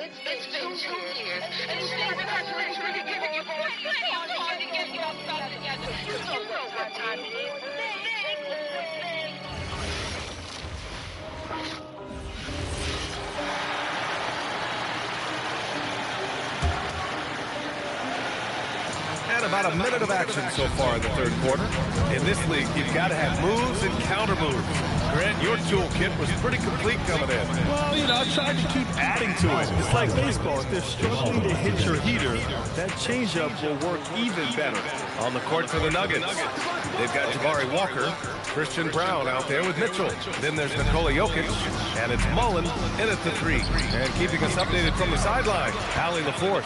It's been 2 years, and things have been giving you plenty of time to get yourself together. You know what time it is. And about a minute of action so far in the third quarter. In this league, you've got to have moves and counter moves. Grant, your toolkit was pretty complete coming in. Well, you know, I tried to keep adding to it. It's like baseball. If they're struggling to hit your heater, that changeup will work even better. On the court for the Nuggets, they've got Jabari Walker, Christian Brown out there with Mitchell. Then there's Nikola Jokic, and it's Mullen in at the 3. And keeping us updated from the sideline, Allie LaForce.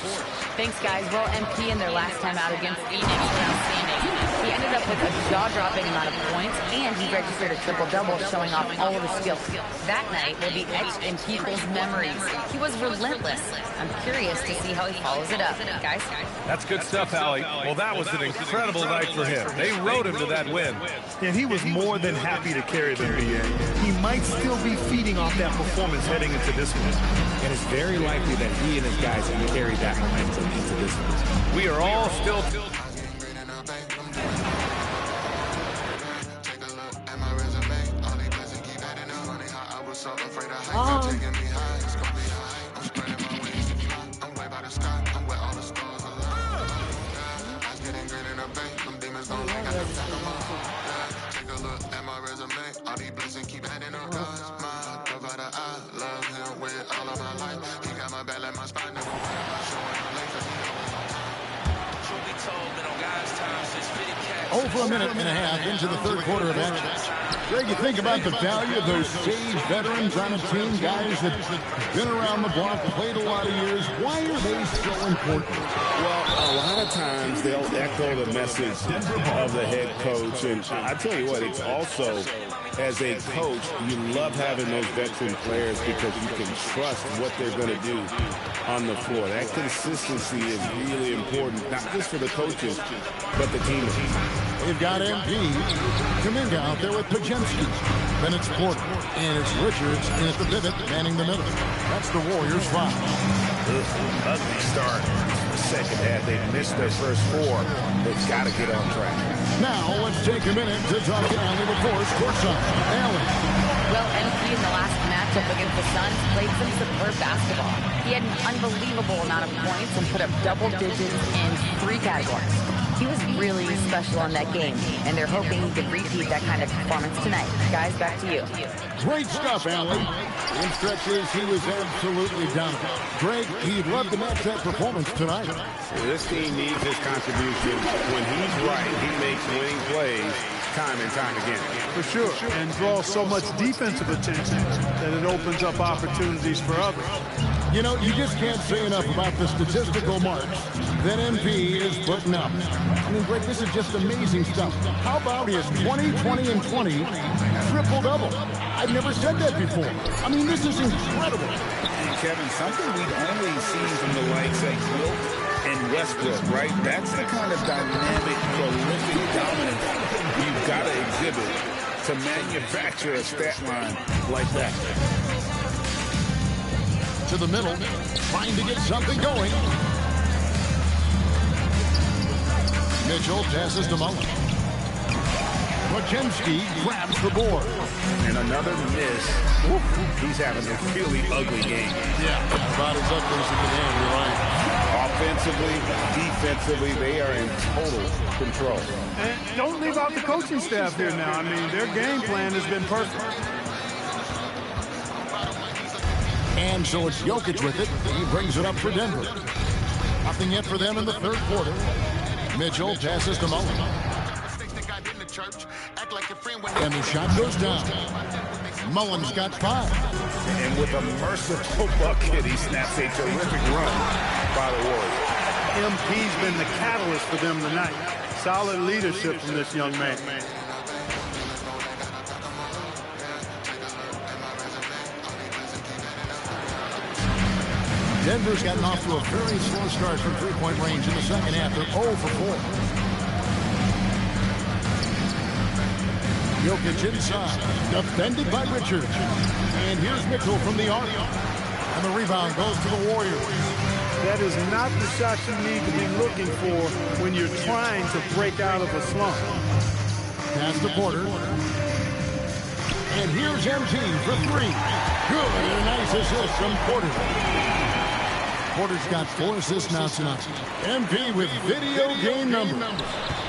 Thanks, guys. Well, MP in their last time out against Phoenix were outstanding. He ended up with a jaw-dropping amount of points, and he registered a triple-double, showing off all of his skills. That night will be etched in people's memories. He was relentless. I'm curious to see how he follows it up. Guys? That's good stuff, Allie. Well, that was an incredible night for him. They rode him to that win. And he was more than happy to carry the NBA. He might still be feeding off that performance heading into this one. And it's very likely that he and his guys can carry that momentum into this one. We are all still... Over a minute and a half into the third quarter of action. Greg, you think about the value of those sage veterans on a team, guys that have been around the block, played a lot of years. Why are they so important? Well, a lot of times they'll echo the message of the head coach. And I tell you what, it's also, as a coach, you love having those veteran players because you can trust what they're going to do on the floor. That consistency is really important, not just for the coaches, but the team. They've got MP, Kuminga out there with Pajemski. Then it's Porter, and it's Richards in at the pivot, manning the middle. That's the Warriors' 5. Ugly start. Second half, they missed their first 4. They've got to get on track. Now, let's take a minute to talk to Allie LaForce courtside. Allie. Well, MP in the last matchup against the Suns played some superb basketball. He had an unbelievable amount of points and put up double digits in 3 categories. He was really special in that game, and they're hoping he can repeat that kind of performance tonight. Guys, back to you. Great stuff, Allie. In stretches, he was absolutely dominant. Greg, he'd love to match that performance tonight. This team needs his contribution. When he's right, he makes winning plays time and time again. For sure, and draws so much defensive attention that it opens up opportunities for others. You know, you just can't say enough about the statistical marks that MP is putting up. I mean, Greg, this is just amazing stuff. How about his 20, 20, and 20 triple-double? I've never said that before. I mean, this is incredible. And Kevin, something we've only seen from the likes of Wilt and Westbrook, right? That's the kind of dynamic, prolific dominance you've got to exhibit to manufacture a stat line like that. To the middle, trying to get something going. Mitchell passes to Mullen. Pajemski grabs the board. And another miss. He's having a really ugly game. Yeah, about as ugly as it can have, you're right. Offensively, defensively, they are in total control. And don't leave out the coaching staff here now. I mean, their game plan has been perfect. And so it's Jokic with it. He brings it up for Denver. Nothing yet for them in the third quarter. Mitchell passes to Mullen. And the shot goes down. Mullen's got 5. And with a merciful bucket, he snaps a terrific run by the Warriors. MP's been the catalyst for them tonight. Solid leadership from this young man. Denver's gotten off to a very slow start from three-point range in the second half. They're 0 for 4. Jokic inside, defended by Richards. And here's Mitchell from the arc. And the rebound goes to the Warriors. That is not the shot you need to be looking for when you're trying to break out of a slump. Pass to Porter. And here's MP for three. Good, and a nice assist from Porter. Porter's got 4 assists now tonight. MP with video game numbers.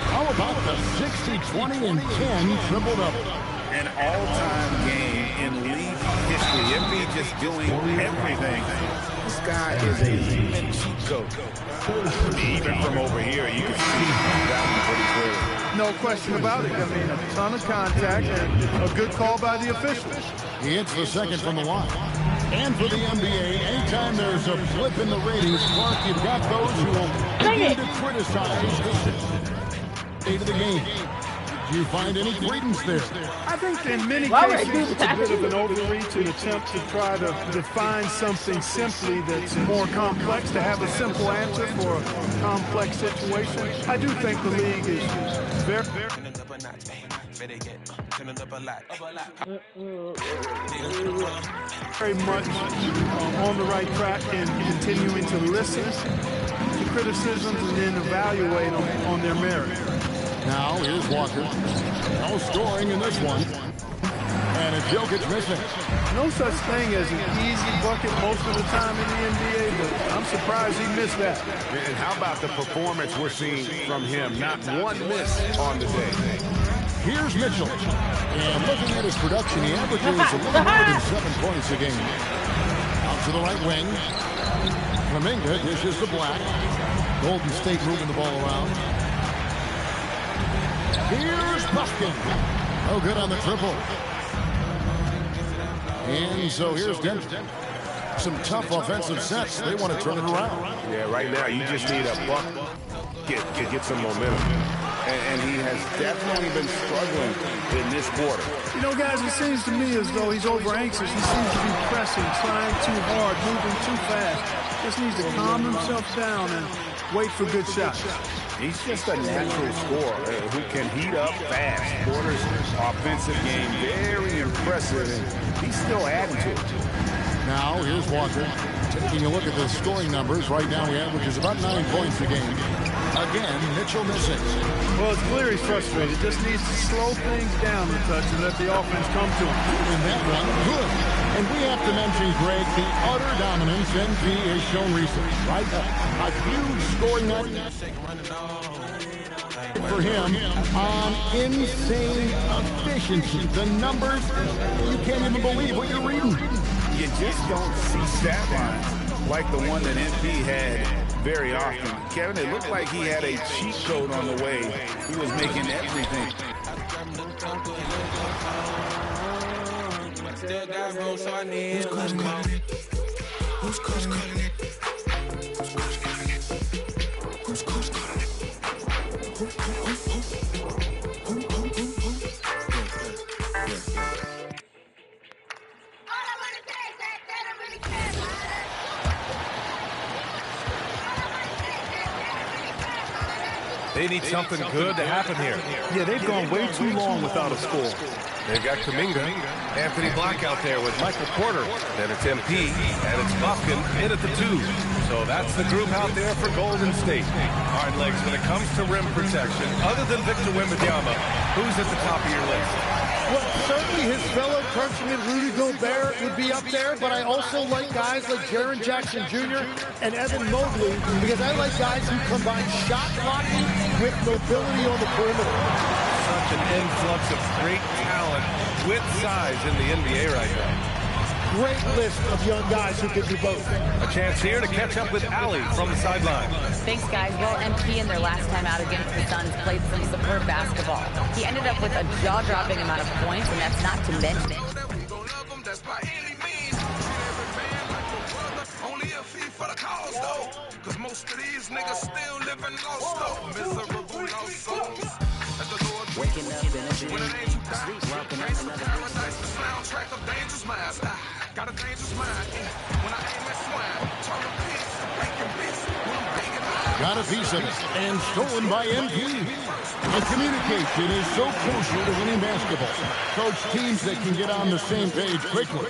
How about the 60, 20, and 10 triple-double? An all-time game in league history. MP just doing everything. This guy is a human cheat code. Even from over here, you can see that one pretty clearly. No question about it. I mean, a ton of contact and a good call by the officials. He hits the second from the line. And for the NBA, anytime there's a blip in the ratings, Clark, you've got those who will begin to criticize the state of the game. Do you find any credence there? I think in many cases it's a bit of an overreach, an attempt to try to define something simply that's more complex, to have a simple answer for a complex situation. I do think the league is very much on the right track in continuing to listen to criticisms and then evaluate them on their merit. Now, here's Walker. No scoring in this one. And it's Jokic missing. No such thing as an easy bucket most of the time in the NBA, but I'm surprised he missed that. And how about the performance we're seeing from him? Not one miss on the day. Here's Mitchell. And looking at his production, he averages a little more than 7 points a game. Out to the right wing. Kuminga dishes to Black. Golden State moving the ball around. Here's Buffkin. No good on the triple. And so here's Denver. Some tough offensive sets. They want to turn it around. Yeah, right now you just need a buck get some momentum. And he has definitely been struggling in this quarter. You know, guys, it seems to me as though he's over anxious. He seems to be pressing, trying too hard, moving too fast. Just needs to calm himself down and wait for good shots. He's just a natural scorer who can heat up fast. Porter's offensive game very impressive, and he's still adding to it. Now, here's Walker. Taking a look at the scoring numbers, right now he averages about 9 points a game. Again, Mitchell missing. Well, it's clear he's frustrated. Just needs to slow things down a touch and let the offense come to him. And that one, good. And we have to mention, Greg, the utter dominance NP has shown recently, right? A huge scoring night for him on insane efficiency. The numbers, you can't even believe what you're reading. You just don't see stat lines like the one that NP had very often. Kevin, it looked like he had a cheat code on the way. He was making everything. Who's coach calling it? Who's coach calling it? They need something good to happen here. Yeah, they've gone way too long without a score. They've got Kuminga, Anthony Black out there with Michael Porter. Then it's MP, and it's Buffkin in at the 2. So that's the group out there for Golden State. Hard legs when it comes to rim protection. Other than Victor Wembanyama, who's at the top of your list? Well, certainly his fellow countryman Rudy Gobert would be up there, but I also like guys like Jaren Jackson Jr. and Evan Mobley because I like guys who combine shot blocking with mobility on the perimeter. Such an influx of great talent with size in the NBA right now. Great list of young guys who can do both. A chance here to catch up with Allie from the sideline. Thanks, guys. Well, MP in their last time out against the Suns played some superb basketball. He ended up with a jaw-dropping amount of points, and that's not to mention it. Waking up in a dream, sleepwalking up another soundtrack of dangerous minds. Got a dangerous mind. When I aim at swine, turn a piece, making beats. When I'm banging, got a piece of it and stolen by MP. And communication is so crucial to winning basketball. Coach, teams that can get on the same page quickly.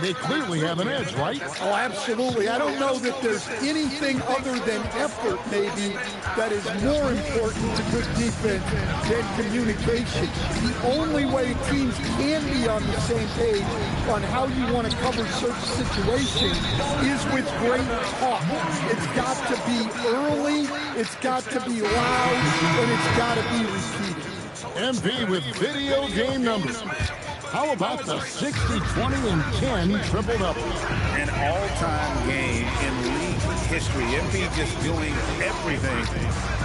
They clearly have an edge, right? Oh, absolutely. I don't know that there's anything other than effort, maybe, that is more important to good defense than communication. The only way teams can be on the same page on how you want to cover certain situations is with great talk. It's got to be early, it's got to be loud, and it's got to be repeated. MP with video game numbers. How about the 60, 20, and 10 triple-double? An all-time game in league history. MP just doing everything.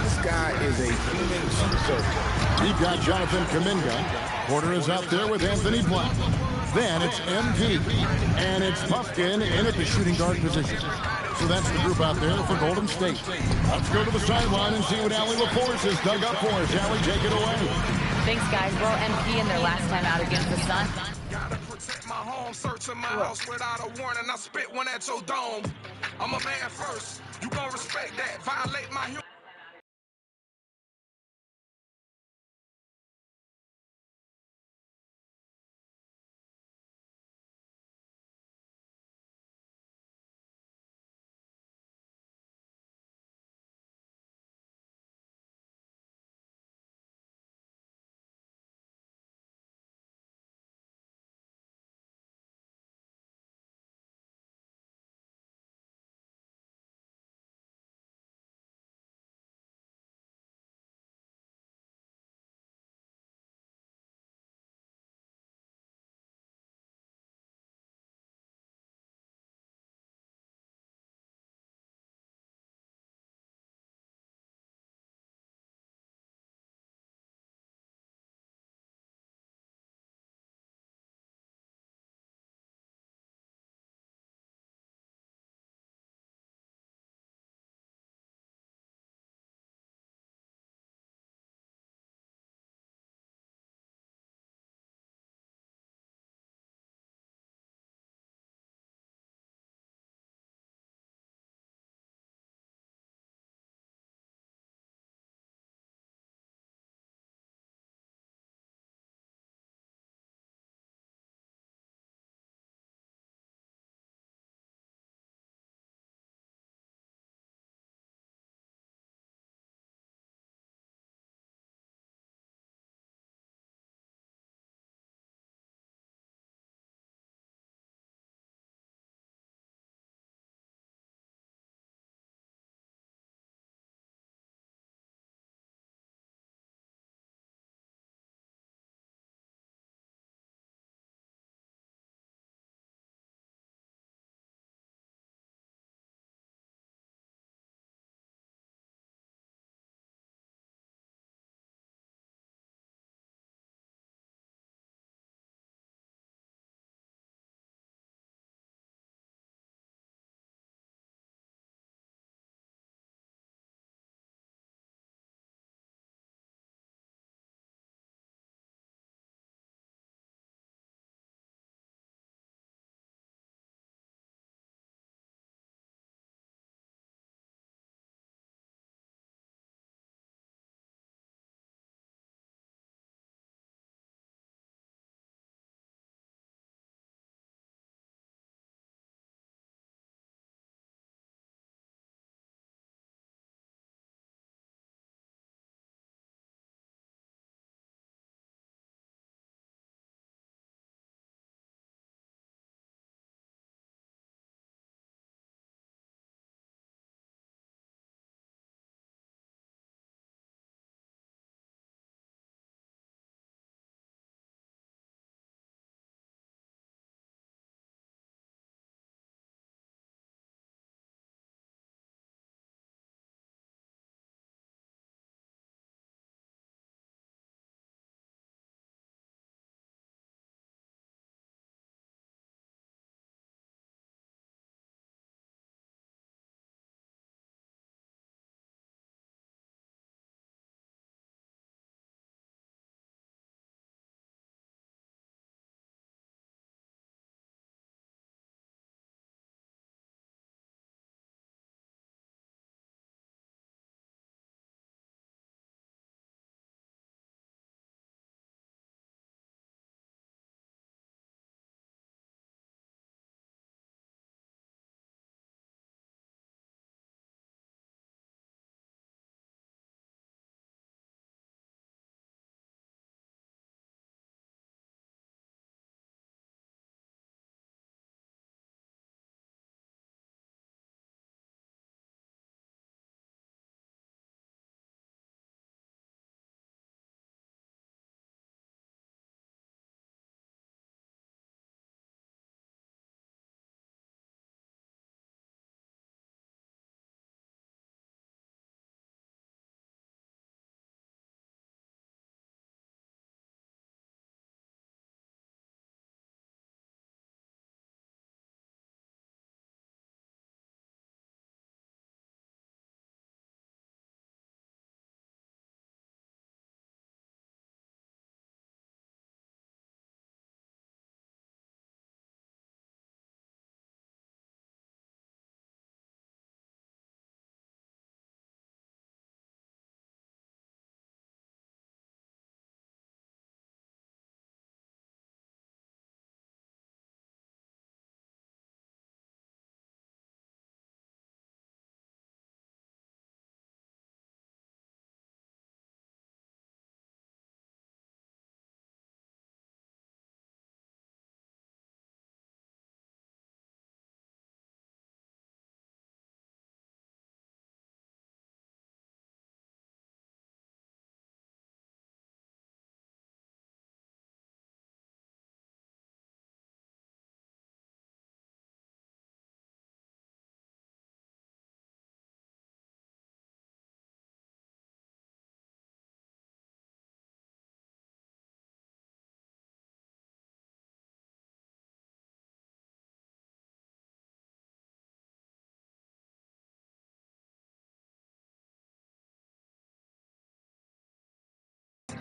This guy is a human superstar. We've got Jonathan Kuminga. Porter is out there with Anthony Black. Then it's MP. And it's Puffkin in at the shooting guard position. So that's the group out there for Golden State. Let's go to the sideline and see what Allie LaForce has dug up for us. Allie, take it away. Thanks, guys. Well, MP in their last time out against the Sun. Gotta protect my home, searching my house without a warning. I spit one at your dome. I'm a man first. You gon' respect that. Violate my human.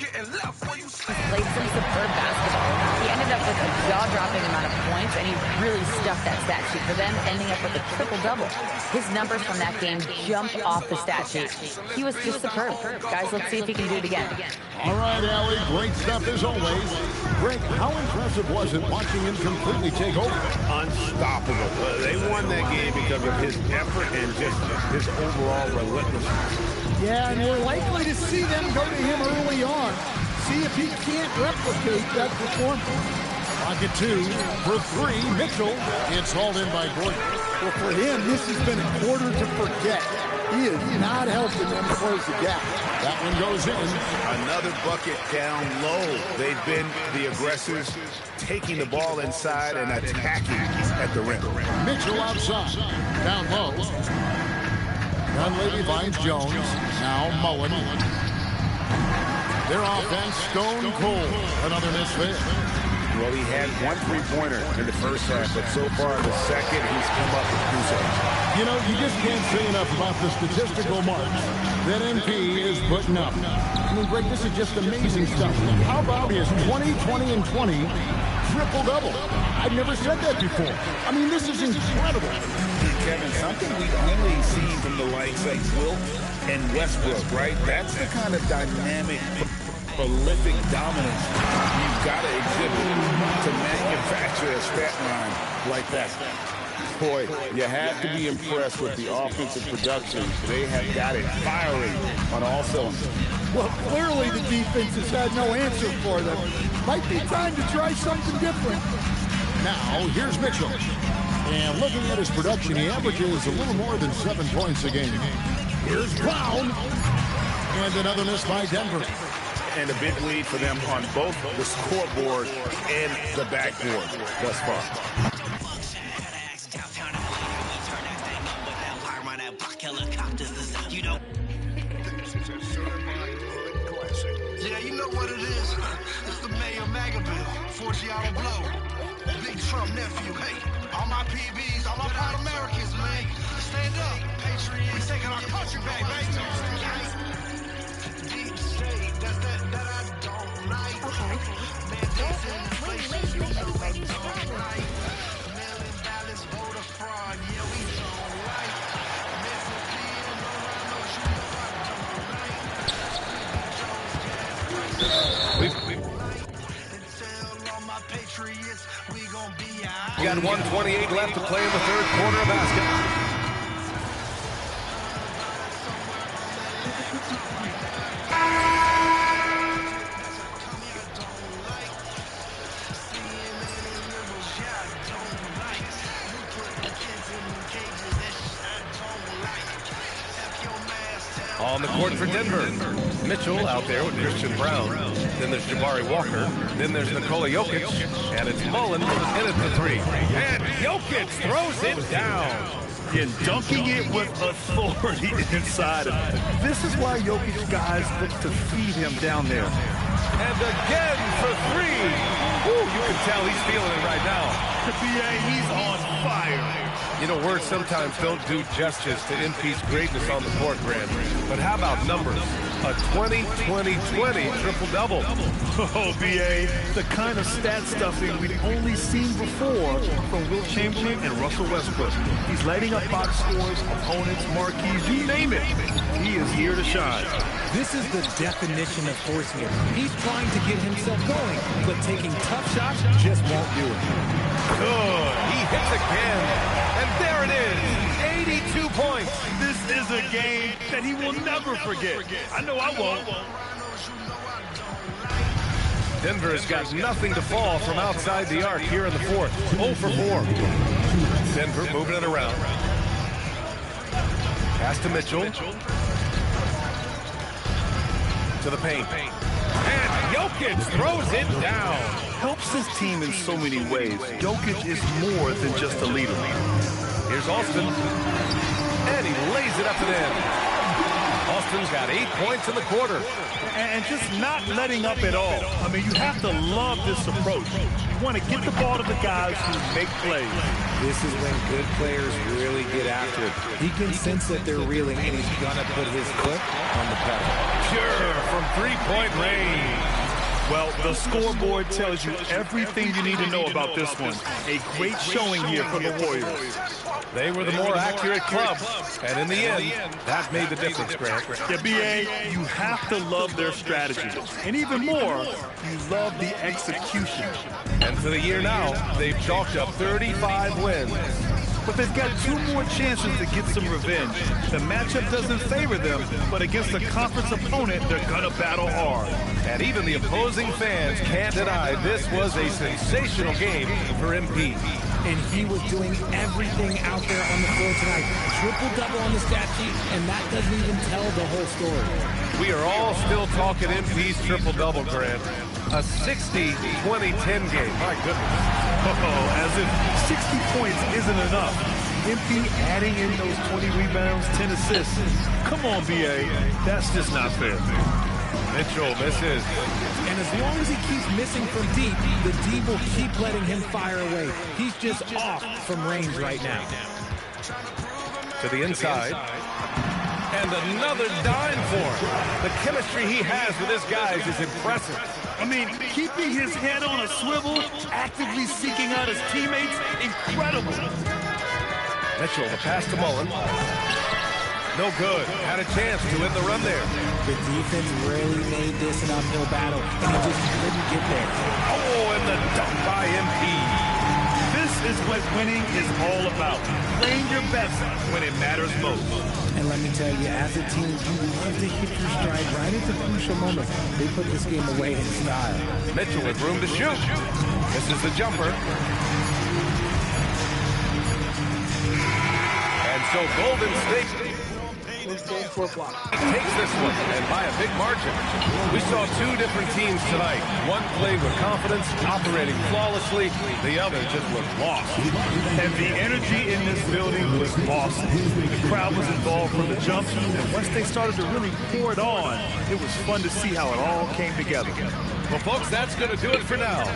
getting left where you stand. Played some superb basketball. He ended up with a jaw-dropping amount of points, and he really stuffed that stat sheet for them, ending up with a triple-double. His numbers from that game jumped off the stat sheet. He was just superb. Guys, let's see if he can do it again. All right, Allie, great stuff as always. Greg, how impressive was it watching him completely take over? Unstoppable. They won that game because of his effort and just his overall relentlessness. Yeah, and we're likely to see them go to him early on. See if he can't replicate that performance. Pocket two for three. Mitchell. It's hauled in by Gordon. Well, for him, this has been a quarter to forget. He is not helping them close the gap. That one goes in. Another bucket down low. They've been the aggressors, taking the ball inside and attacking at the rim. Mitchell outside. Down low. Dunleavy finds Jones. Now Mullen. Their offense stone cold. Another miss there. Well, he had one three-pointer in the first half, but so far in the second, he's come up with cruisers. You know, you just can't say enough about the statistical march that MP is putting up. I mean, Greg, this is just amazing stuff. How about his 20, 20, and 20 triple-double? I've never said that before. I mean, this is incredible. Kevin, something we've only seen from the likes of Wilt and Westbrook, right? That's the kind of dynamic, prolific dominance you've got to exhibit to manufacture a stat line like that. Boy, you have to be impressed with the offensive production. They have got it firing on all cylinders. Well, clearly the defense has had no answer for them. Might be time to try something different. Now, here's Mitchell. And looking at his production, he averages a little more than 7 points a game. Here's Brown. And another miss by Denver. And a big lead for them on both the scoreboard and the backboard thus far. Yeah, you know what it is. It's the mayor of Magaville, Forgiato Blow. Big Trump nephew, hey. All my PBs, all my proud Americans, man. Stand up, Patriots. We taking our country back, baby. Deep state, that's that I don't like. Man, this inflation, you know I don't like. Million balance voter fraud, yeah, we don't like. Mississippi and Orlando, you know I don't like. We got 1:28 left to play in the third quarter of basketball. On the court for Denver, Mitchell out there with Christian Brown. Then there's Jabari Walker. Then there's Nikola Jokic. And it's Mullen in at the three. And Jokic throws it down. And dunking it with authority inside of it. This is why Jokic guys look to feed him down there. And again for three. Woo, you can tell he's feeling it right now. He's on fire. You know, words sometimes don't do justice to MP's greatness on the court, Grant. But how about numbers? A 20-20-20 triple-double. Oh, B.A., the kind of stat stuffing we've only seen before from Wilt Chamberlain and Russell Westbrook. He's lighting up box scores, opponents, marquees, you name it. He is here to shine. This is the definition of forcing it. He's trying to get himself going, but taking tough shots just won't do it. Good. He hits again. And there it is. 82 points. This is a game that he will never forget. I know I won't. Denver has got nothing to fall from outside the arc here in the fourth. 0 for 4. Denver moving it around. Pass to Mitchell. To the paint. And Jokic throws it down. Helps his team in so many ways. Jokic is more than just a leader. Here's Austin. And he lays it up and in. Austin's got 8 points in the quarter. And just not letting up at all. I mean, you have to love this approach. You want to get the ball to the guys who make plays. This is when good players really get after lifted. He can sense that they're reeling, and he's gonna put his foot on the pedal. Pure from three-point range. Well, the scoreboard tells you everything you need to know about this one. A great showing here for the Warriors. They were the more accurate club, and in the end, that made the difference, Grant. Yeah, B.A., you have to love their strategy. And even more, you love the execution. And for the year now, they've chalked up 35 wins. But they've got 2 more chances to get some revenge. The matchup doesn't favor them, but against a conference opponent, they're gonna battle hard. And even the opposing fans can't deny this was a sensational game for MP. And he was doing everything out there on the floor tonight. Triple-double on the stat sheet, and that doesn't even tell the whole story. We are all still talking MP's triple-double, Grant. A 60-20-10 game. My goodness. Oh, as if 60 points isn't enough. MP adding in those 20 rebounds, 10 assists. Come on, B.A. That's just not fair. Mitchell misses. And as long as he keeps missing from deep, the D will keep letting him fire away. He's just off from range right now. To the inside. And another dime for him. The chemistry he has with his guys is impressive. I mean, keeping his head on a swivel, actively seeking out his teammates, incredible. Mitchell, the pass to Mullen. No good. Had a chance to win the run there. The defense really made this an uphill battle, and he just couldn't get there. Oh, and the dunk by MP. This is what winning is all about. Playing your best when it matters most. And let me tell you, as a team, you love to hit your stride right at the crucial moment. They put this game away in style. Mitchell with room to shoot. This is the jumper. And so Golden State takes this one, and by a big margin. We saw 2 different teams tonight. One played with confidence, operating flawlessly. The other just looked lost. And the energy in this building was awesome. The crowd was involved from the jump, and once they started to really pour it on, it was fun to see how it all came together. Well, folks, that's going to do it for now.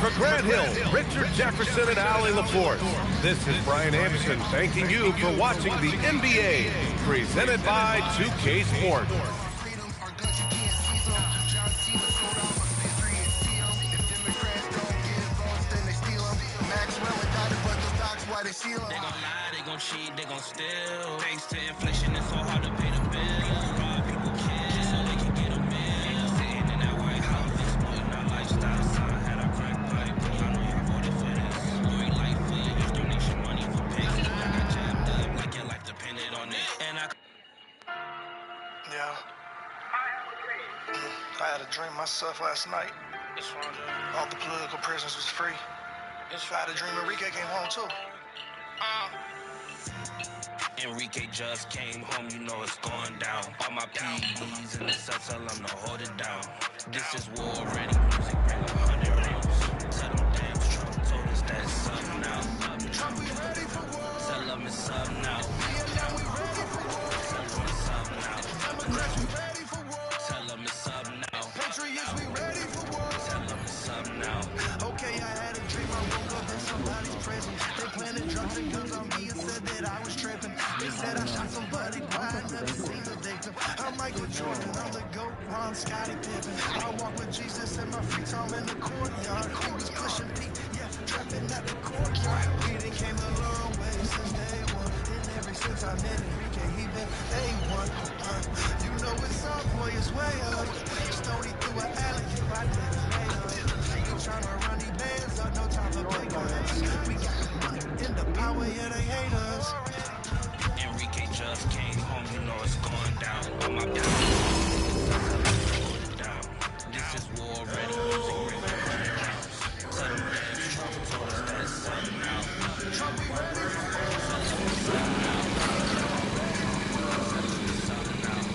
For Grant Hill, Richard Jefferson, and Allie LaForce, this is Brian Anderson thanking you for watching the NBA, presented by 2K Sports. They gon' lie, they gon' cheat, they gon' steal. Thanks to inflation, it's so hard to pay the bills. Rob people kill so they can get a meal. Sitting in that White House, exploiting our lifestyle. Son had a crack pipe, I know y'all voted for this. Lori Lightfoot, use donation money for pigs. I got jabbed up like your life depended on it. And yeah. I had a dream myself last night. All the political prisoners was free. I had a dream Enrique came home too. Enrique just came home, you know it's going down. All my PEDs in the cell, tell them to hold it down. This is war ready, music bring 100 rounds. Tell them damn Trump told us that it's up now. Trump, we ready for war. Tell them it's up now. Tell them it's up now. Democrats, we ready for war. Tell them it's up now. Patriots, we ready for war. Tell them it's up now. Okay, I had a dream, I woke up in somebody's prison. They planted drugs and guns on me and said that I was tripping. They said I shot somebody, but I never seen the victim. I'm Michael Jordan, I'm the GOAT, Ron, Scottie Pippen. I walk with Jesus in my free time in the courtyard. He was pushing Pete, yeah, trapping at the courtyard. We done came a long way since day one. And ever since I met Enrique, he been A1. You know it's up, boy, it's way up. Stoney through an alley, I didn't lay up. You tryna run these bands up, no time for big guns. We got the money and the power, yeah, they hate us. Enrique just came home, you know it's going down. All my down. This is war ready, music bring 100 rounds. Tell them damn Trump told us that it's up now. Trump, we ready for war. Tell them it's up now.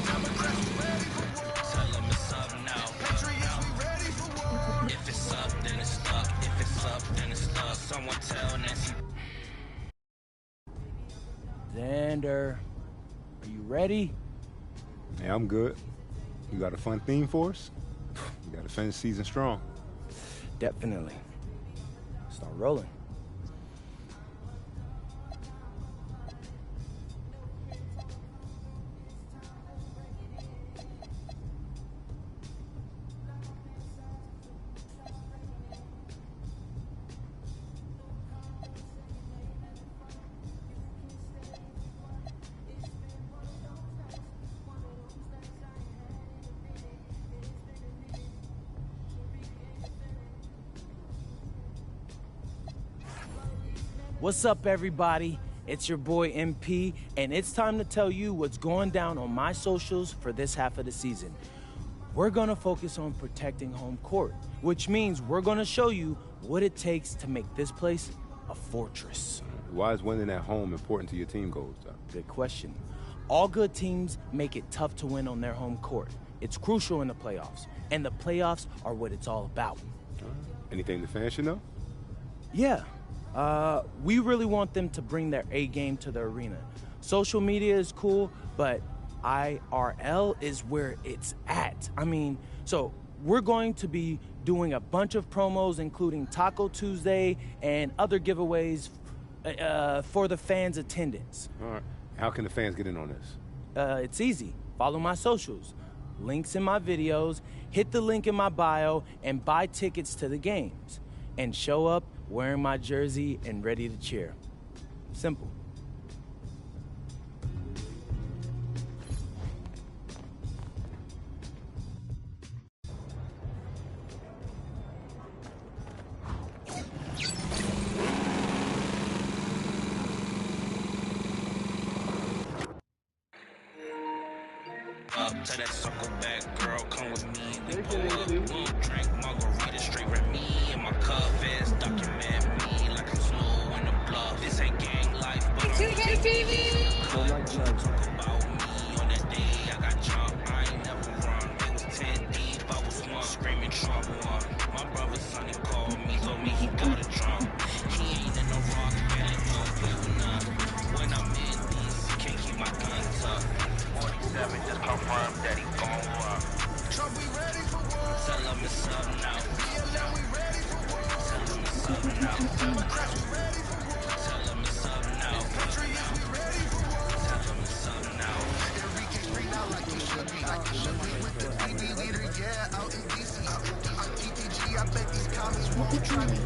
Democrats, we ready for war. Tell them it's up now. Patriots, we ready for war. If it's up, then it's stuck. If it's up, then it's stuck. Someone tell Nancy. Xander, are you ready? Yeah, I'm good. You got a fun theme for us? You got to finish season strong. What's up, everybody? It's your boy MP, and it's time to tell you what's going down on my socials for this half of the season. We're gonna focus on protecting home court, which means we're gonna show you what it takes to make this place a fortress. Why is winning at home important to your team goals, though? Good question. All good teams make it tough to win on their home court. It's crucial in the playoffs, and the playoffs are what it's all about. Anything the fans should know? Yeah. We really want them to bring their A game to the arena. Social media is cool, but IRL is where it's at. So we're going to be doing a bunch of promos, including Taco Tuesday and other giveaways for the fans' attendance. All right. How can the fans get in on this? It's easy. Follow my socials. Links in my videos, hit the link in my bio, and buy tickets to the games. And show up wearing my jersey and ready to cheer. Simple. Up to that circle back, girl, come with me. We pull up, we drink margarita straight with me. And my cup is document me like I'm slow in the bluff. This ain't gang life, but I'm talk about me on that day. I got jumped, I ain't never run. It was 10 deep, I was one screaming trouble. My brother Sonny called me, told me he got a drum. He ain't in no rock, barely don't play with none. When I'm in these, can't keep my guns up. 47 just confirmed that he gon' run. Trump, we ready for war. Tell him it's up now. BLM, we ready for war. Tell him it's up now. Democrats, we ready for war. Tell him it's up now. Patriots, we ready for war. Tell him it's up now. Enrique straight out like he should be. With the DD leader, yeah, out in DC. I'm TTG, I bet these commies won't try me.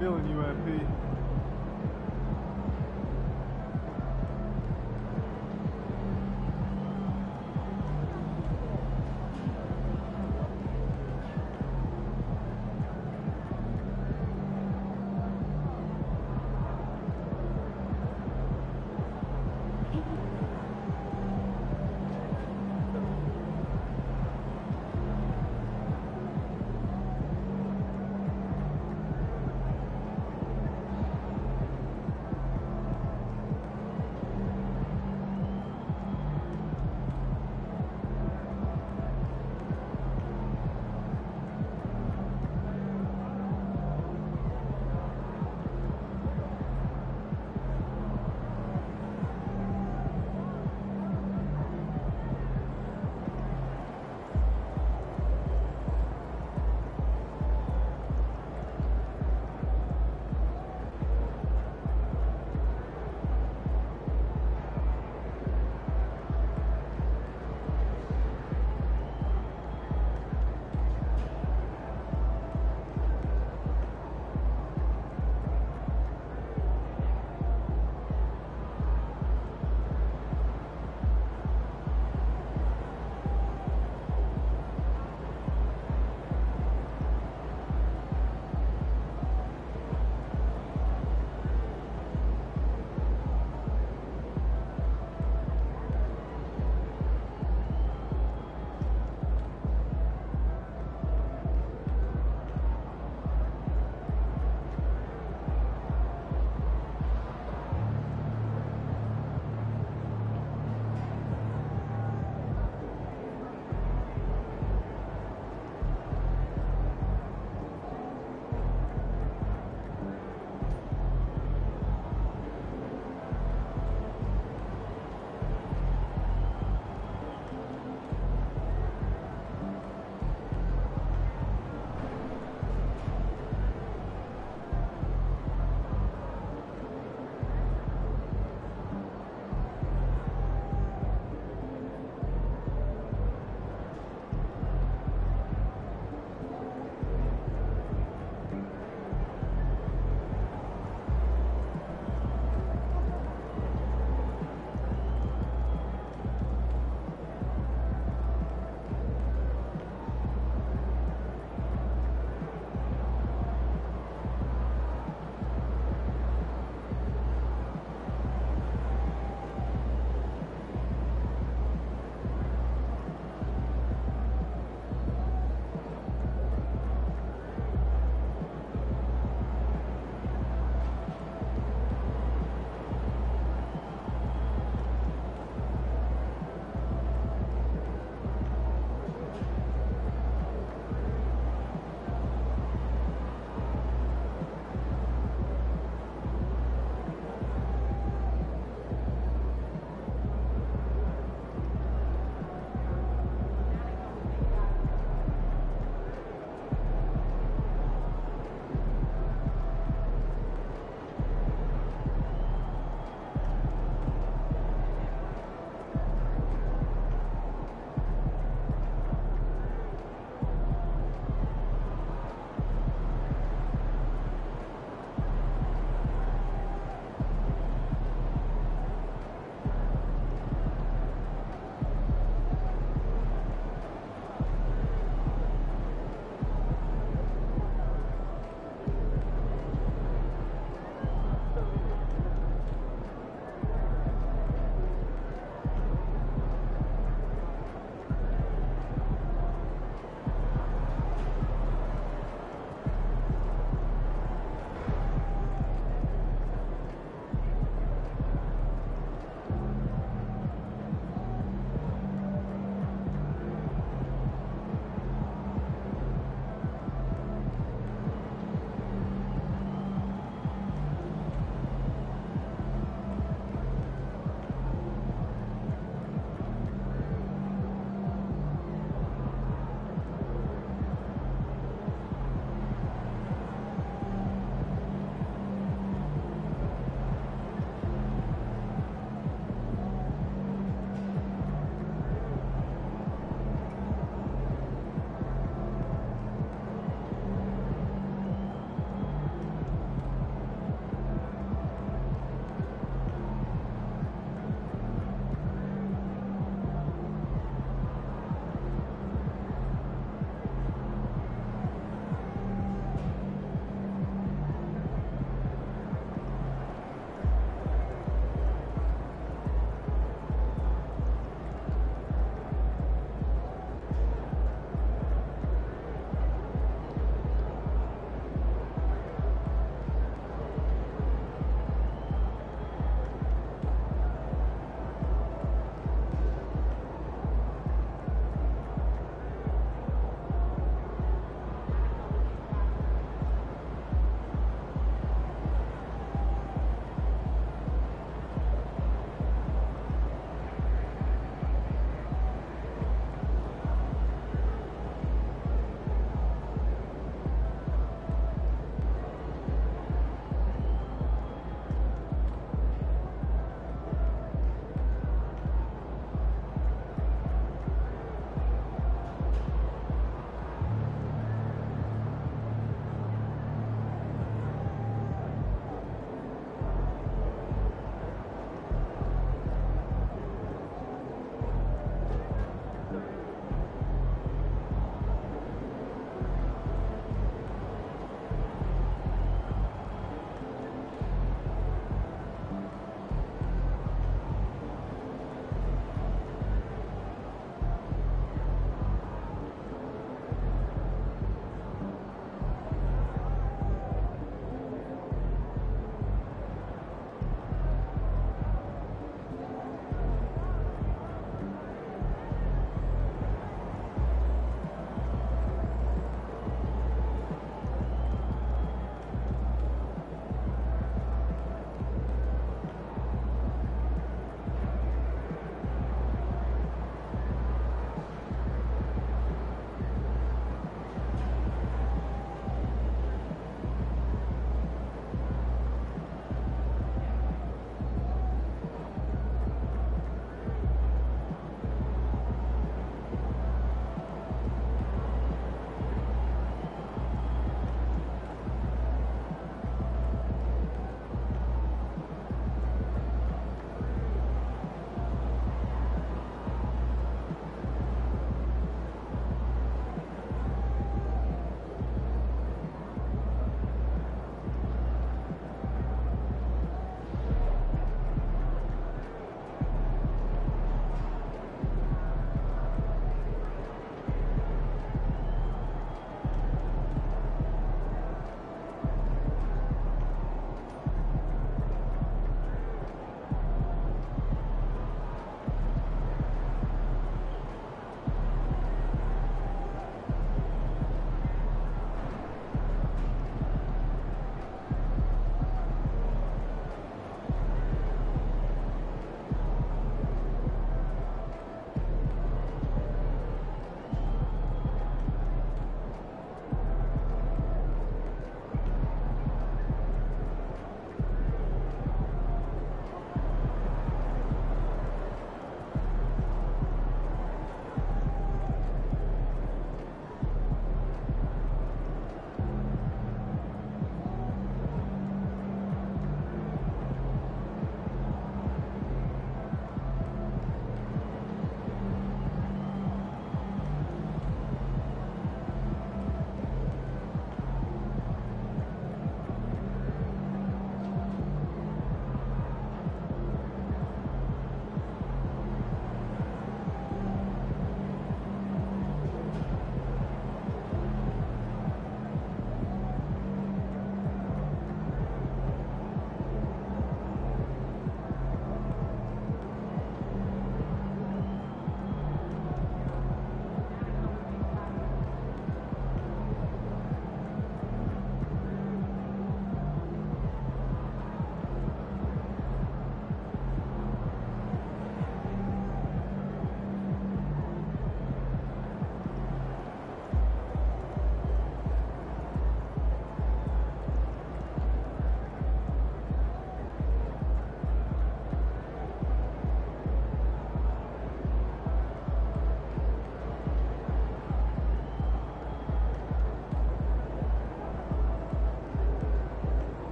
Feeling you, MP.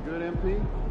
good, MP?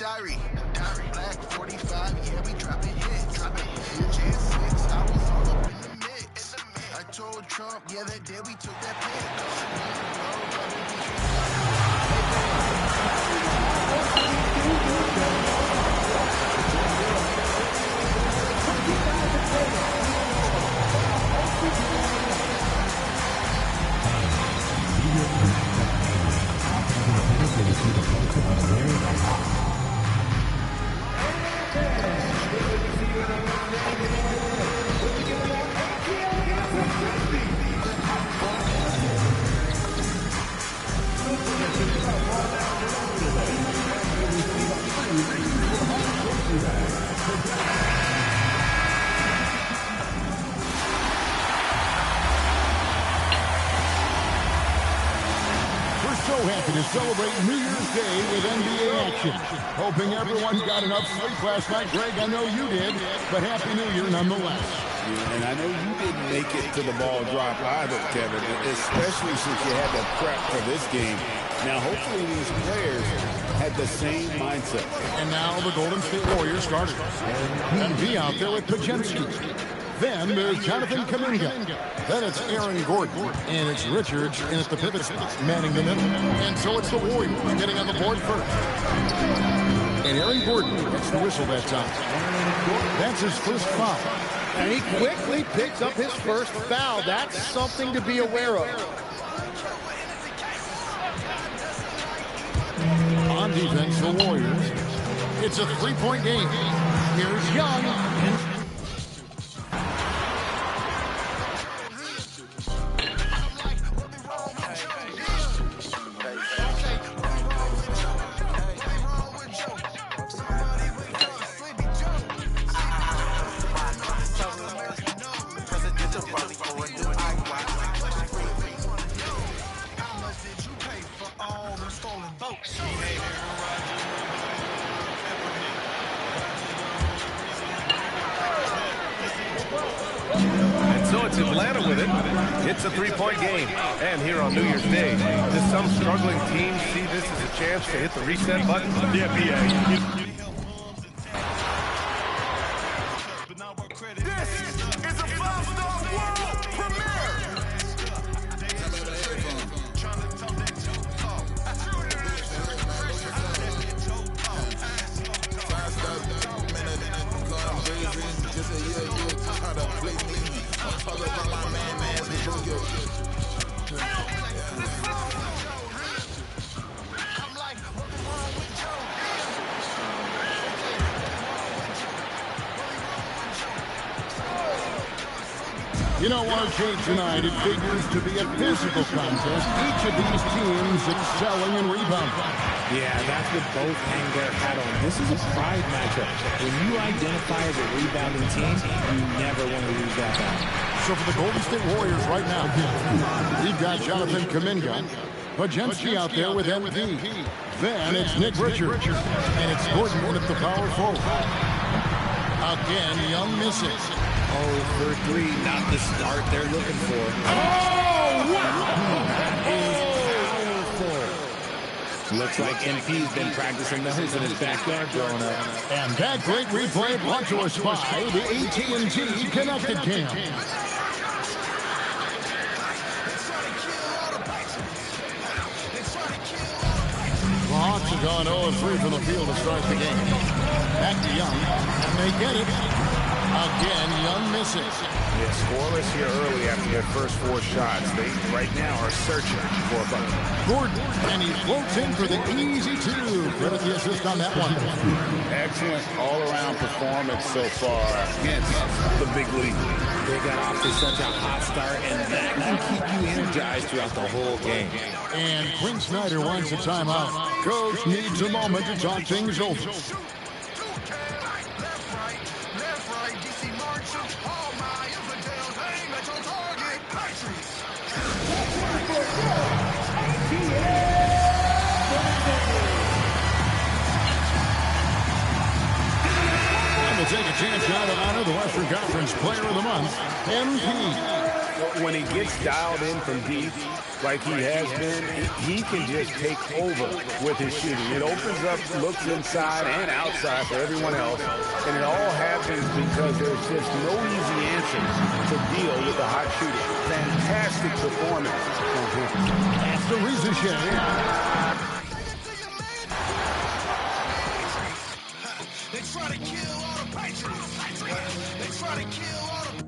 diary. Black 45, yeah, we dropping hits. Jan 6, I was all up in the mix. I told Trump, yeah, that day we took that So happy to celebrate New Year's Day with NBA action. Hoping everyone got enough sleep last night. Greg, I know you did, but Happy New Year nonetheless. Yeah, and I know you didn't make it to the ball drop either, Kevin, especially since you had to prep for this game. Now, hopefully these players had the same mindset. And now the Golden State Warriors starters. MB out there with Pajemski. Then there's Jonathan Kuminga. Then it's Aaron Gordon. And it's Richards in at the pivot spot, manning the middle. And so it's the Warriors getting on the board first. And Aaron Gordon gets the whistle that time. That's his first foul. And he quickly picks up his first foul. That's something to be aware of. On defense, the Warriors. It's a three-point game. Here's Young. Atlanta with it. It's a three-point game. And here on New Year's Day, does some struggling team see this as a chance to hit the reset button? The NBA. You know, Arcade tonight, it figures to be a physical contest. Each of these teams excelling in rebounding. Yeah, that's what both hang their hat on. This is a pride matchup. When you identify as a rebounding team, you never want to lose that battle. So for the Golden State Warriors right now, we've got Jonathan Kuminga, Pajemski out there with MV. Then it's Nick Richards, and it's Gordon at the power forward. Again, Young misses. 0 for 3, not the start they're looking for. Oh, wow! That is powerful. Looks like MP's been practicing those in his backyard growing up. And that great replay brought to us by the AT&T Connected Cam. The Hawks have gone 0-3 from the field to start the game. Back to Young, and they get it. Again, Young misses. Yeah, scoreless here early after their first 4 shots. They, right now, are searching for a bucket. Gordon, and he floats in for the easy 2. Credit the assist on that one. Excellent all-around performance so far against the big league. They got off to such a hot start, and that can keep you energized throughout the whole game. And Quinn Snyder wants a timeout. Coach needs a moment to talk things over. We'll take a chance now to honor the Western Conference Player of the Month, MP. when he gets dialed in from deep, like he has been, he can just take over with his shooting. It opens up looks inside and outside for everyone else, and it all happens because there's just no easy answer to deal with the hot shooter. Fantastic performance from him. That's the reason, They try to kill all the Patriots. They try to kill all the...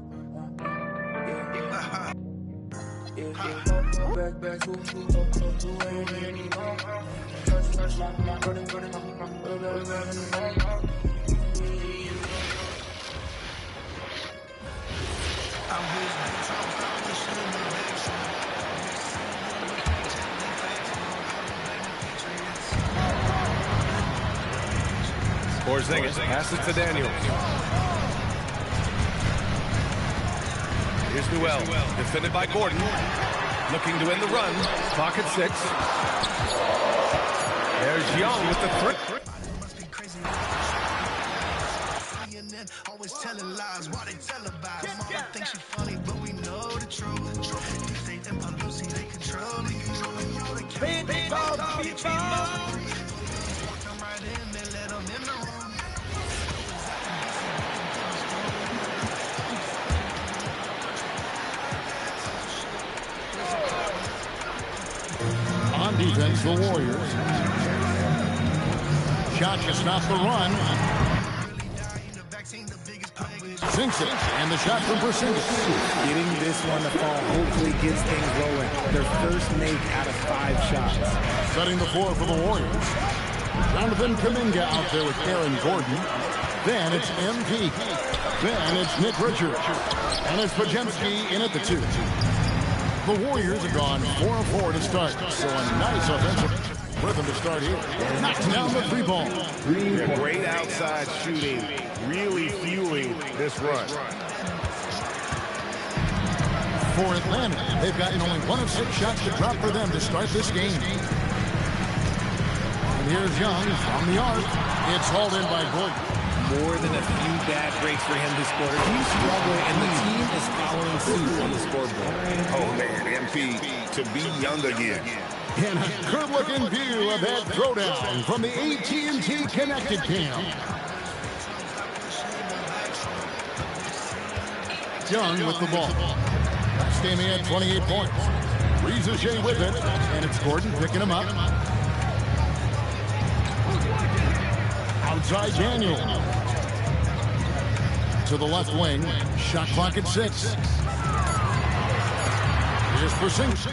Porzingis passes to Daniels. Here's Newell, defended by Gordon. Looking to end the run. Clock at 6. There's Young with the three. Always telling lies while they televise. Mama thinks she funny, but we know the truth. If they and Lucy, they control me. Come right in, they let them in the room. On defense, the Warriors. Shot to stop the run. Sinks it, and the shot from Porzingis. Getting this one to fall hopefully gets things rolling. Their first make out of 5 shots. Setting the floor for the Warriors. Jonathan Kuminga out there with Aaron Gordon. Then it's MP. Then it's Nick Richards. And it's Podziemski in at the 2. The Warriors have gone 4-4 to start, so a nice offensive rhythm to start here. Knocks down the 3 ball. Great outside shooting, really fueling this run. For Atlanta, they've gotten only 1 of 6 shots to drop for them to start this game. And here's Young from the arc. It's hauled in by Gordon. More than a few bad breaks for him this quarter. He's struggling, and the team is following suit on the scoreboard. Oh, man, MP to be Young again. And a good-looking view of that throwdown from the AT&T Connected Cam. Young with the ball. Standing at 28 points. Riza with it, and it's Gordon picking him up. Outside Daniel. To the left wing. Shot clock at 6. Here's Porzingis.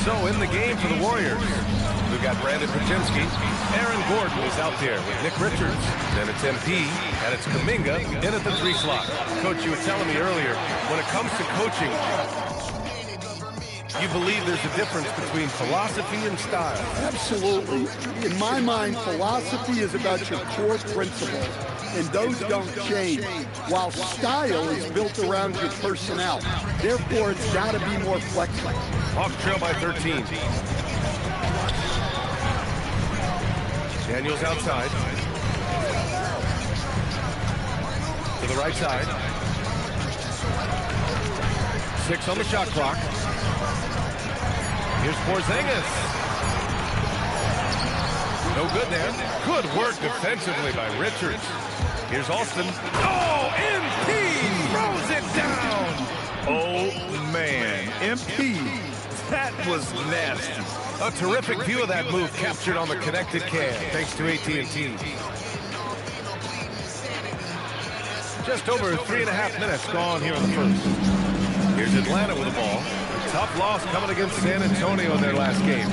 So in the game for the Warriors, we've got Brandon Podziemski. Aaron Gordon is out there with Nick Richards. Then it's MP, and it's Kuminga in at the 3 slot. Coach, you were telling me earlier, when it comes to coaching, you believe there's a difference between philosophy and style. Absolutely. In my mind, philosophy is about your core principles, and those don't change, while style is built around your personnel. Therefore, it's got to be more flexible. Hawks trail by 13. Daniels outside. To the right side. 6 on the shot clock. Here's Porzingis. No good there. Good work defensively by Richards. Here's Alston. Oh, MP throws it down. Oh, man. MP. That was nasty. A terrific view of that move captured on the connected cam, thanks to AT&T. Just over 3.5 minutes gone here in the first. Here's Atlanta with the ball. A tough loss coming against San Antonio in their last game.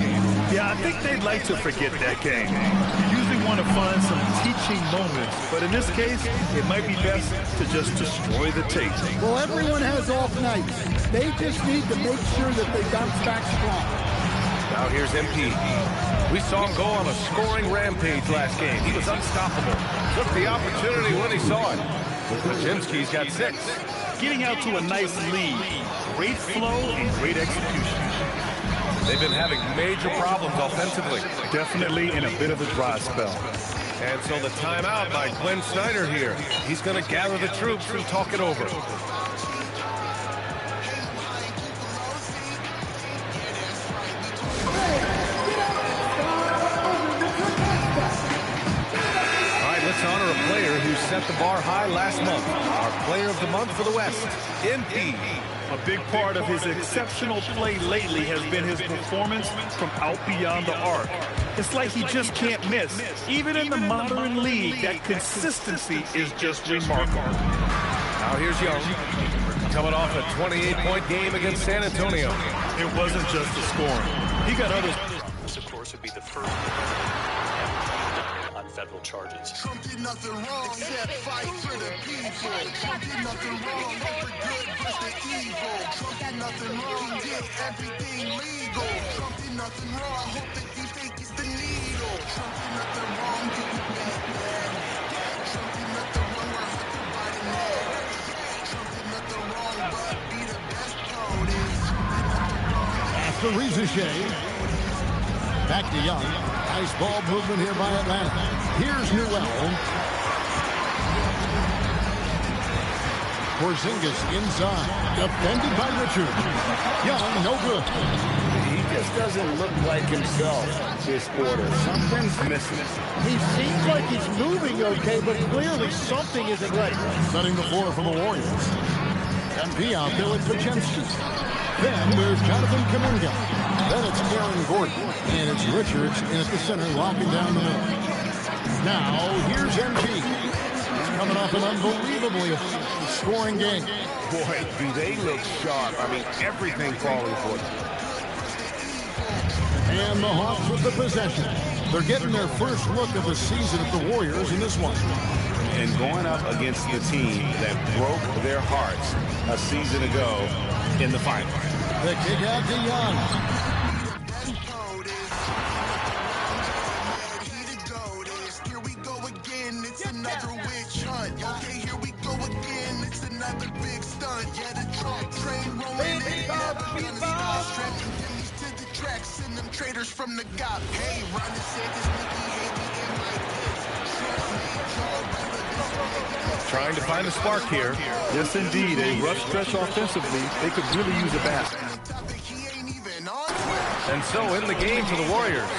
Yeah, I think they'd like to forget that game. Usually want to find some teaching moments, but in this case, it might be best to just destroy the tape. Well, everyone has off nights. They just need to make sure that they bounce back strong. Now here's MP. We saw him go on a scoring rampage last game. He was unstoppable. Took the opportunity when he saw it. Pajemski's got 6. Getting out to a nice lead. Great flow and great execution. They've been having major problems offensively. Definitely in a bit of a dry spell. And so the timeout by Glenn Snyder here. He's going to gather the troops and talk it over. Honor a player who set the bar high last month. Our player of the month for the West, MP. A big part of his exceptional play lately has been his performance from out beyond the arc. It's like he just can't miss. Even in the modern league, that consistency is just remarkable. Now here's Young, coming off a 28-point game against San Antonio. It wasn't just the scoring. He got others. This, of course, would be the first on federal charges. Trump did nothing wrong except fight for the people. Trump did nothing wrong for good versus the evil. Trump did nothing wrong, he did everything legal. Trump did nothing wrong, I hope that he fake is the needle. Trump did nothing wrong, did we bad, bad. Trump did nothing wrong, we're hunted by the net. Trump did nothing wrong, but be the best POTUS. After Ricochet, back to Young. Nice ball movement here by Atlanta. Here's Newell. Porzingis inside. Defended by Richard. Young, no good. He just doesn't look like himself this quarter. Something's missing. He seems like he's moving okay, but clearly something isn't right. Setting the floor for the Warriors. MP out there with Pajemski. Then there's Jonathan Kuminga. Then it's Aaron Gordon. And it's Richards in at the center, locking down the middle. Now, here's MP. He's coming off an unbelievably scoring game. Boy, do they look sharp. I mean, everything falling for them. And the Hawks with the possession. They're getting their first look of the season at the Warriors in this one. And going up against the team that broke their hearts a season ago in the finals. The kick out to Young. Here we go again, it's another witch hunt. Okay, here we go again, it's another big stunt. Yeah, the Trump train rolling in, never gonna stop. Strapping Jimmys to the track, send them traders from the GOP. Hey, Ron DeSantis, Nikki Haley, and Mike Pence. Trust me, Joe Biden, Trying to find a spark here. Yes, indeed. A rough stretch offensively. They could really use a basket. And so in the game for the Warriors,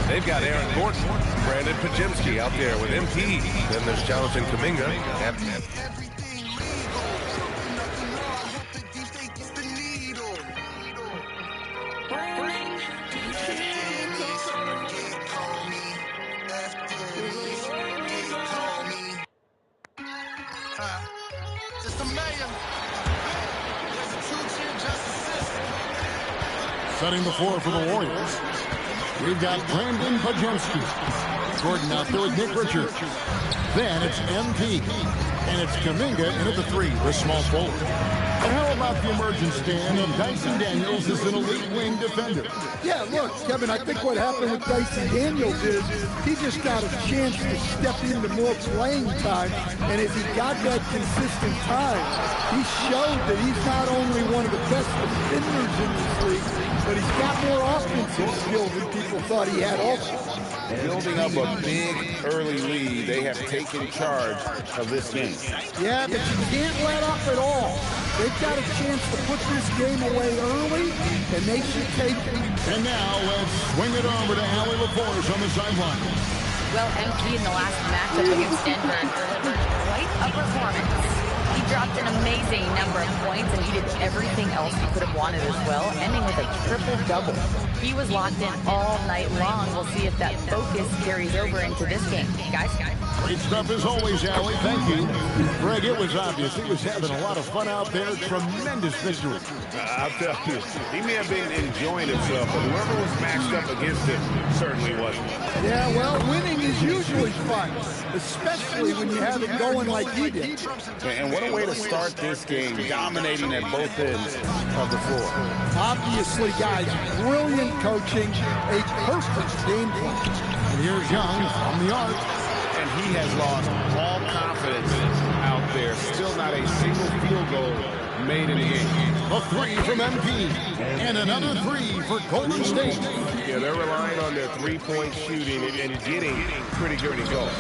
they've got Aaron Gordon, Brandon Pajemski out there with MP. Then there's Jonathan Kuminga. Just a million. There's a two-tier justice system. Setting the floor for the Warriors. We've got Brandon Pajemski. Gordon out there with Nick Richards. Then it's MP. And it's Kuminga in at the 3, the small forward. And how about the emergence, Dan, of Dyson Daniels as an elite wing defender? Yeah, look, Kevin, I think what happened with Dyson Daniels is he just got a chance to step into more playing time, and as he got that consistent time, he showed that he's not only one of the best defenders in this league, but he's got more offensive skill than people thought he had also. Building up a big early lead, they have taken charge of this game. Yeah, but you can't let up at all. They've got a chance to put this game away early, and they should take it. And now let's swing it over to Allie LaForce on the sideline. Well, MP in the last matchup against Denver delivered quite a performance. He dropped an amazing number of points, and he did everything else he could have wanted as well, ending with a triple-double. He was locked in all night long. We'll see if that focus carries over into this game. Guys? Great stuff as always, Allie. Thank you. Greg, it was obvious. He was having a lot of fun out there. Tremendous victory. I'll tell you, he may have been enjoying himself, but whoever was matched up against him certainly wasn't. Yeah, well, winning is usually fun, especially when you have it going like he did. And what a way to start this game, dominating at both ends of the floor. Obviously, guys, brilliant coaching, a perfect game plan. And here's Young from the arc. And he has lost all confidence out there. Still not a single field goal made in the game. A three from MP. And another three for Golden State. Yeah, they're relying on their three-point shooting and getting pretty good results.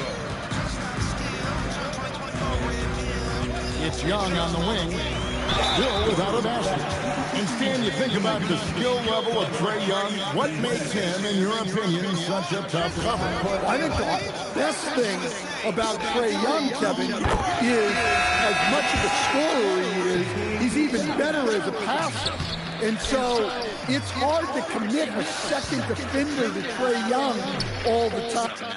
It's Young on the wing. Still without a basket. And Stan, you think about the skill level of Trae Young. What makes him, in your opinion, such a tough cover? I think the best thing about Trae Young, Kevin, is as much of a scorer he is, he's even better as a passer. And so it's hard to commit a second defender to Trae Young all the time.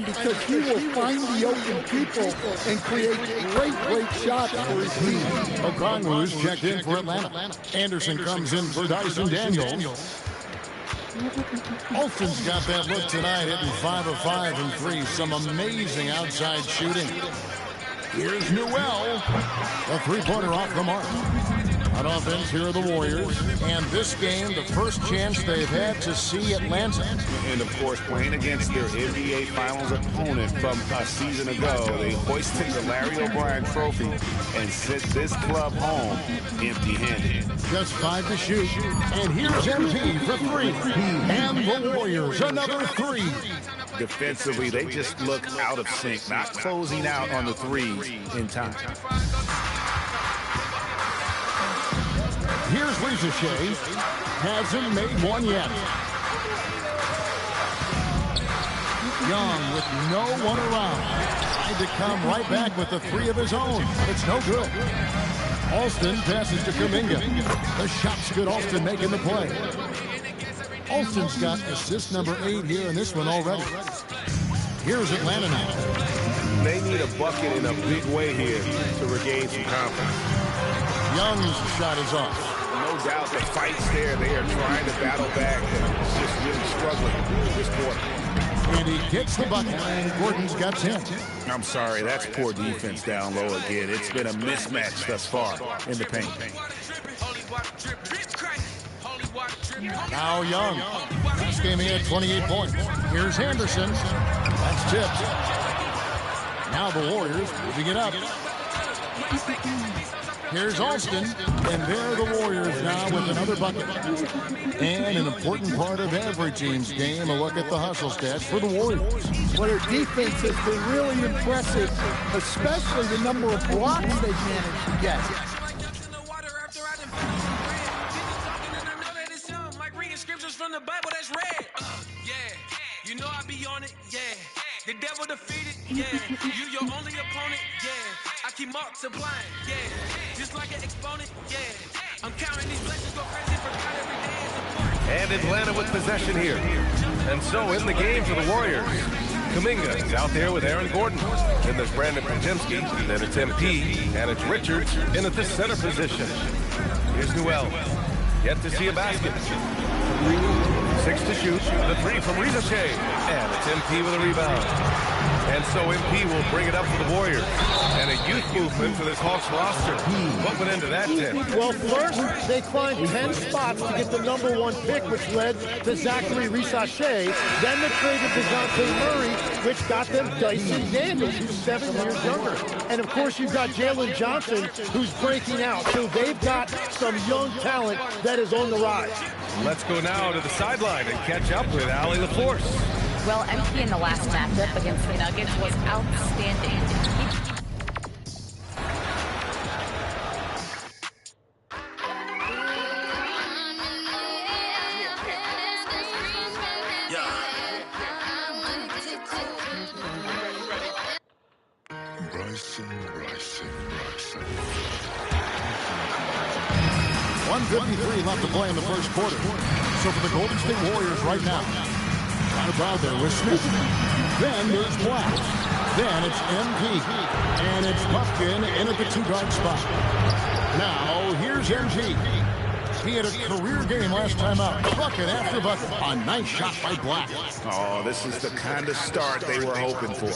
Because he will find the open people and create great shots for his team. Okongwu's checked in for Atlanta. Anderson comes in for Dyson Daniels. Alston's got that look tonight, hitting 5 of 5 and 3. Some amazing outside shooting. Here's Newell. A three-pointer off the mark. On offense, here are the Warriors. And this game, the first chance they've had to see Atlanta. And, of course, playing against their NBA Finals opponent from a season ago, they hoisted the Larry O'Brien Trophy and sent this club home empty-handed. Just 5 to shoot. And here's MP for 3. And the Warriors, another 3. Defensively, they just look out of sync, not closing out on the threes in time. Here's Ricochet. Hasn't made one yet. Young with no one around. Tried to come right back with the 3 of his own. It's no good. Alston passes to Kuminga. The shot's good. Alston making the play. Alston's got assist number 8 here in this one already. Here's Atlanta now. They need a bucket in a big way here to regain some confidence. Young's shot is off. No doubt the fight's there. They are trying to battle back, but it's just really struggling this quarter. And he gets the bucket, and Gordon's got 10. I'm sorry, that's poor defense down low again. It's been a mismatch thus far in the paint. Now Young. Last game he had 28 points. Here's Henderson. That's tipped. Now the Warriors moving it up. Here's Alston, and there the Warriors now with another bucket. And an important part of every team's game, a look at the hustle stats for the Warriors. Well, their defense has been really impressive, especially the number of blocks they've managed to get. From the Bible that's read. Yeah, you know I be on it. Yeah, the devil defeated. Yeah, you your only opponent. Yeah, I keep multiplying. Yeah, just like an exponent. Yeah, I'm counting these blessings, go crazy for God every day is important. And Atlanta with possession here. And so in the game for the Warriors, Kuminga is out there with Aaron Gordon. Then there's Brandon Podziemski. Then it's MP. And it's Richards in at the center position. Here's Newell. Yet to see a basket. 6 to shoot. The 3 from Ricochet. And it's MP with a rebound. And so MP will bring it up for the Warriors. And a youth movement for this Hawks roster. What went into that, Tim? Well, first, they climbed 10 spots to get the #1 pick, which led to Zachary Ricochet. Then they traded DeJounte Murray, which got them Dyson Daniels, who's 7 years younger. And, of course, you've got Jalen Johnson, who's breaking out. So they've got some young talent that is on the rise. Let's go now to the sideline and catch up with Allie LaForce. Well, MP in the last matchup against the Nuggets was outstanding. 1:53 left to play in the first quarter. So for the Golden State Warriors right now, right about there with Smith. Then there's Black. Then it's MP. And it's Buffkin in at the 2-guard spot. Now, here's MG. He had a career game last time out. Bucket after bucket. A nice shot by Black. Oh, this is the kind of start they were hoping for.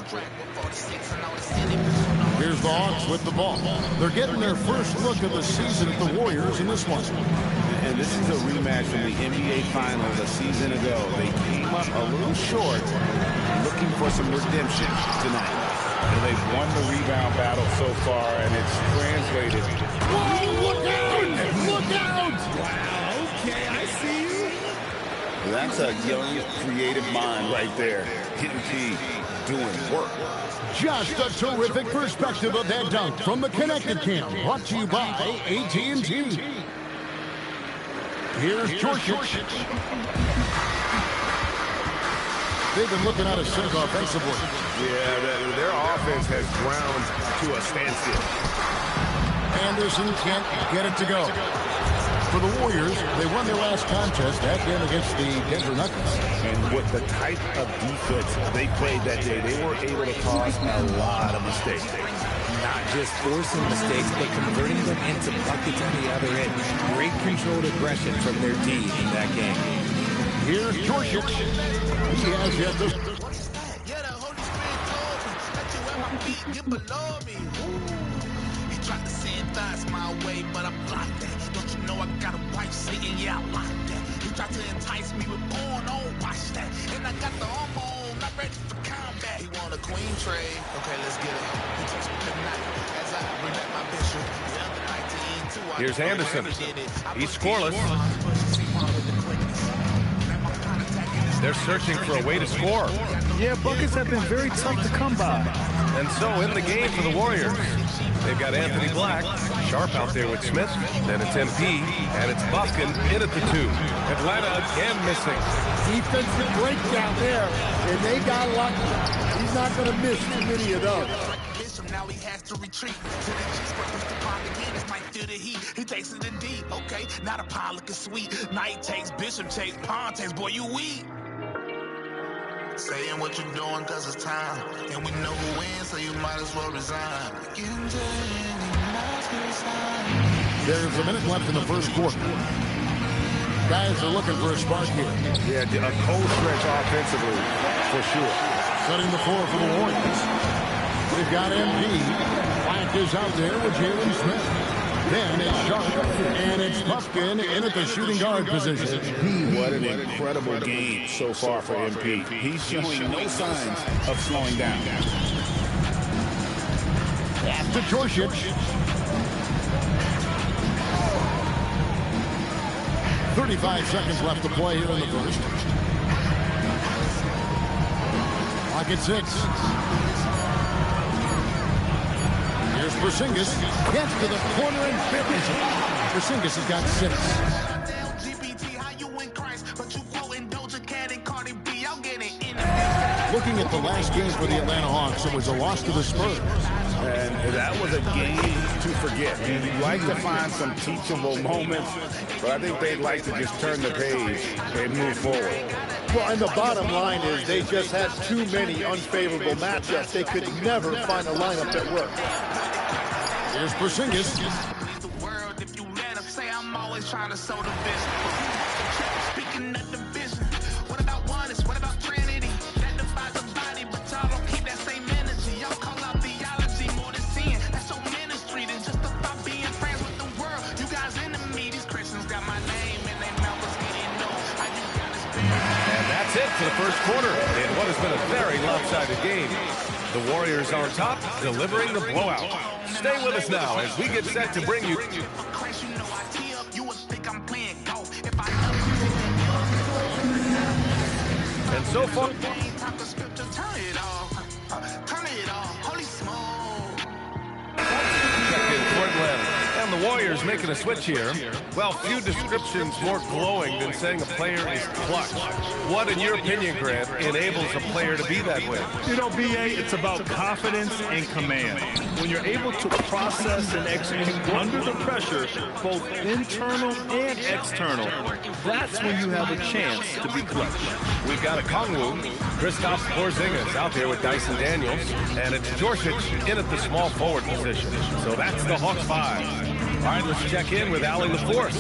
Here's the Hawks with the ball. They're getting their first look of the season at the Warriors in this one. And this is a rematch from the NBA Finals a season ago. They came up a little short, looking for some redemption tonight. And they've won the rebound battle so far, and it's translated. Whoa, look out! Look out! Wow, okay, I see you. That's a young, creative mind right there. Hitting key, doing work. Just a terrific perspective of that dunk from the Connected Camp. Brought to you by AT&T. Here's Georgic. They've been looking out of sync offensively. Yeah, their offense has ground to a standstill. Anderson can't get it to go. For the Warriors, they won their last contest, that game against the Denver Nuggets. And with the type of defense they played that day, they were able to cause a lot of mistakes. Not just forcing mistakes, but converting them into buckets on the other end. Great controlled aggression from their D in that game. Here's Georgic. He has yet to... Yeah, the Holy Spirit told me that you at my feet, get below me. He tried to send thoughts my way, but I blocked that. Don't you know I got a wife sitting, yeah, I like that. He tried to entice me with porn, on, watch that. And I got the armor on, not ready for combat. He want a queen trade, okay, let's get it. He touched me tonight as I bring back my bishop. The other night to end too. Here's Anderson. He's scoreless. They're searching for a way to score. Yeah, buckets have been very tough to come by. And so in the game for the Warriors, they've got Anthony Black, sharp out there with Smith. Then it's MP, and it's Buffkin in at the 2. Atlanta again missing. Defensive breakdown there, and they got lucky. He's not going to miss too many of those. Now he has to retreat to the G square, push the pop again. This might feel the heat. He takes it to D, okay? Not a pile looking sweet. Knight takes, Bishop takes, Pawn takes. Boy, you weak. Saying what you're doing cause it's time. And we know who wins, so you might as well resign. There's a minute left in the first quarter. Guys are looking for a spark here. Yeah, a cold stretch offensively, for sure. Setting the floor for the Warriors. They've got MP. Black is out there with Jalen Smith. Then it's Sharp, and it's Buffkin in at the shooting guard position. What an incredible game so far for MP. He's showing no signs of slowing down. After Georgic. 35 seconds left to play here in the first. Clock at 6. Here's Porzingis. Gets to the corner and finishes. Porzingis has got 6. Looking at the last game for the Atlanta Hawks, it was a loss to the Spurs. And that was a game to forget. You'd like to find some teachable moments, but I think they'd like to just turn the page and move forward. Well, and the bottom line is they just had too many unfavorable matchups. They could never find a lineup that worked. Here's Porzingis. The world, if you let him say I'm always trying to sow the vision. Speaking of the vision, what about oneness? What about Trinity? That divides the body, but y'all don't keep that same energy. Y'all call out theology more than sin. That's your ministry than just about being friends with the world. You guys enemy, these Christians got my name and they mouth was getting no. I just got this big. And that's it for the first quarter in what has been a very lopsided game. The Warriors on top, delivering the blowout. Stay with us now as we get set to bring you. And so far, Captain Portland and the Warriors. Warriors making a switch here. Well, few descriptions more glowing than saying a player is clutch. What, in your opinion, Grant, enables a player to be that way? You know, BA, it's about confidence and command. When you're able to process and execute under the pressure, both internal and external, that's when you have a chance to be clutch. We've got a Kongwu, Kristaps Porzingis out there with Dyson Daniels, and it's Djorcic in at the small forward position. So that's the Hawks 5. All right, let's check in with Allie LaForce.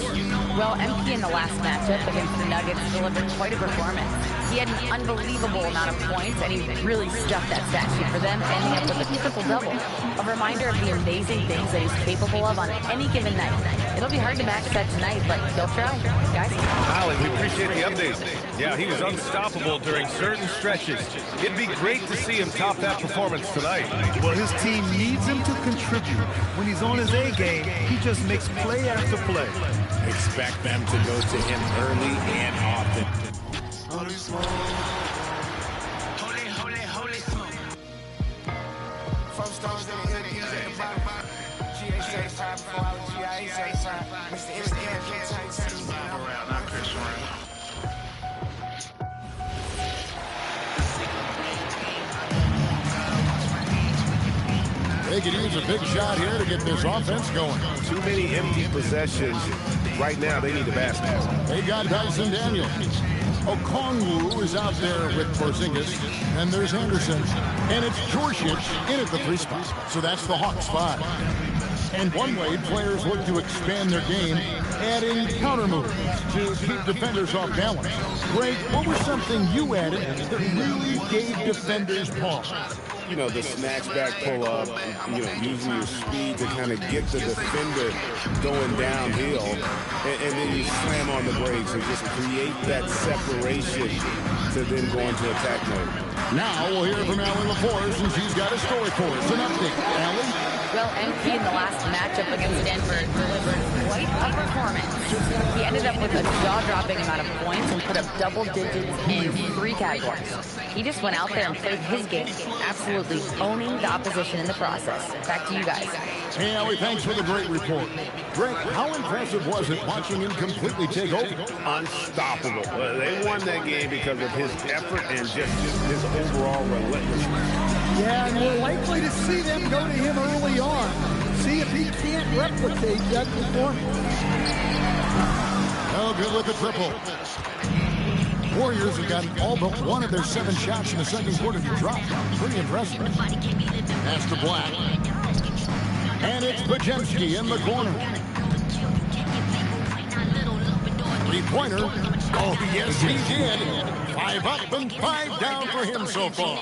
Well, MP in the last matchup against the Nuggets delivered quite a performance. He had an unbelievable amount of points, and he really stuffed that stat sheet for them, ending up with a triple-double. A reminder of the amazing things that he's capable of on any given night. It'll be hard to match that tonight, but he'll try, guys. Allie, we appreciate the update. Yeah, he was unstoppable during certain stretches. It'd be great to see him top that performance tonight. Well, his team needs him to contribute. When he's on his A game, he just makes play after play. Expect them to go to him early and often. Holy smoke. Holy, holy, holy smoke. From stones in the hood, use it in body. GA certified before I was GIA certified. Mr. Nba2k26. Not Chris Ryan. They could use a big shot here to get this offense going. Too many empty possessions. Right now, they need the basket. They got Dyson Daniels. Okongwu is out there with Porzingis. And there's Anderson. And it's Djorcic in at the 3 spot. So that's the Hawks 5. And one way players look to expand their game, adding counter moves to keep defenders off balance. Greg, what was something you added that really gave defenders pause? You know, the snatch back pull up, you know, using your speed to kind of get the defender going downhill, and then you slam on the brakes and just create that separation to then go into attack mode. Now we'll hear from Allie LaForce, and she's got a story for us. An update. Allie? Well, MP in the last matchup against Denver delivered quite a performance. He ended up with a jaw-dropping amount of points and put up double digits in 3 categories. He just went out there and played his game, absolutely owning the opposition in the process. Back to you guys. Hey, Allie, thanks for the great report. Greg, how impressive was it watching him completely take over? Unstoppable. They won that game because of his effort and just his overall relentlessness. Yeah, and we're likely to see them go to him early on. See if he can't replicate that performance. Oh, good with the triple. Warriors have gotten all but one of their 7 shots in the second quarter to drop. Pretty impressive. Pass to Black. And it's Pajemski in the corner. 3-pointer. Oh, yes, he did. 5 up and 5 down for him so far.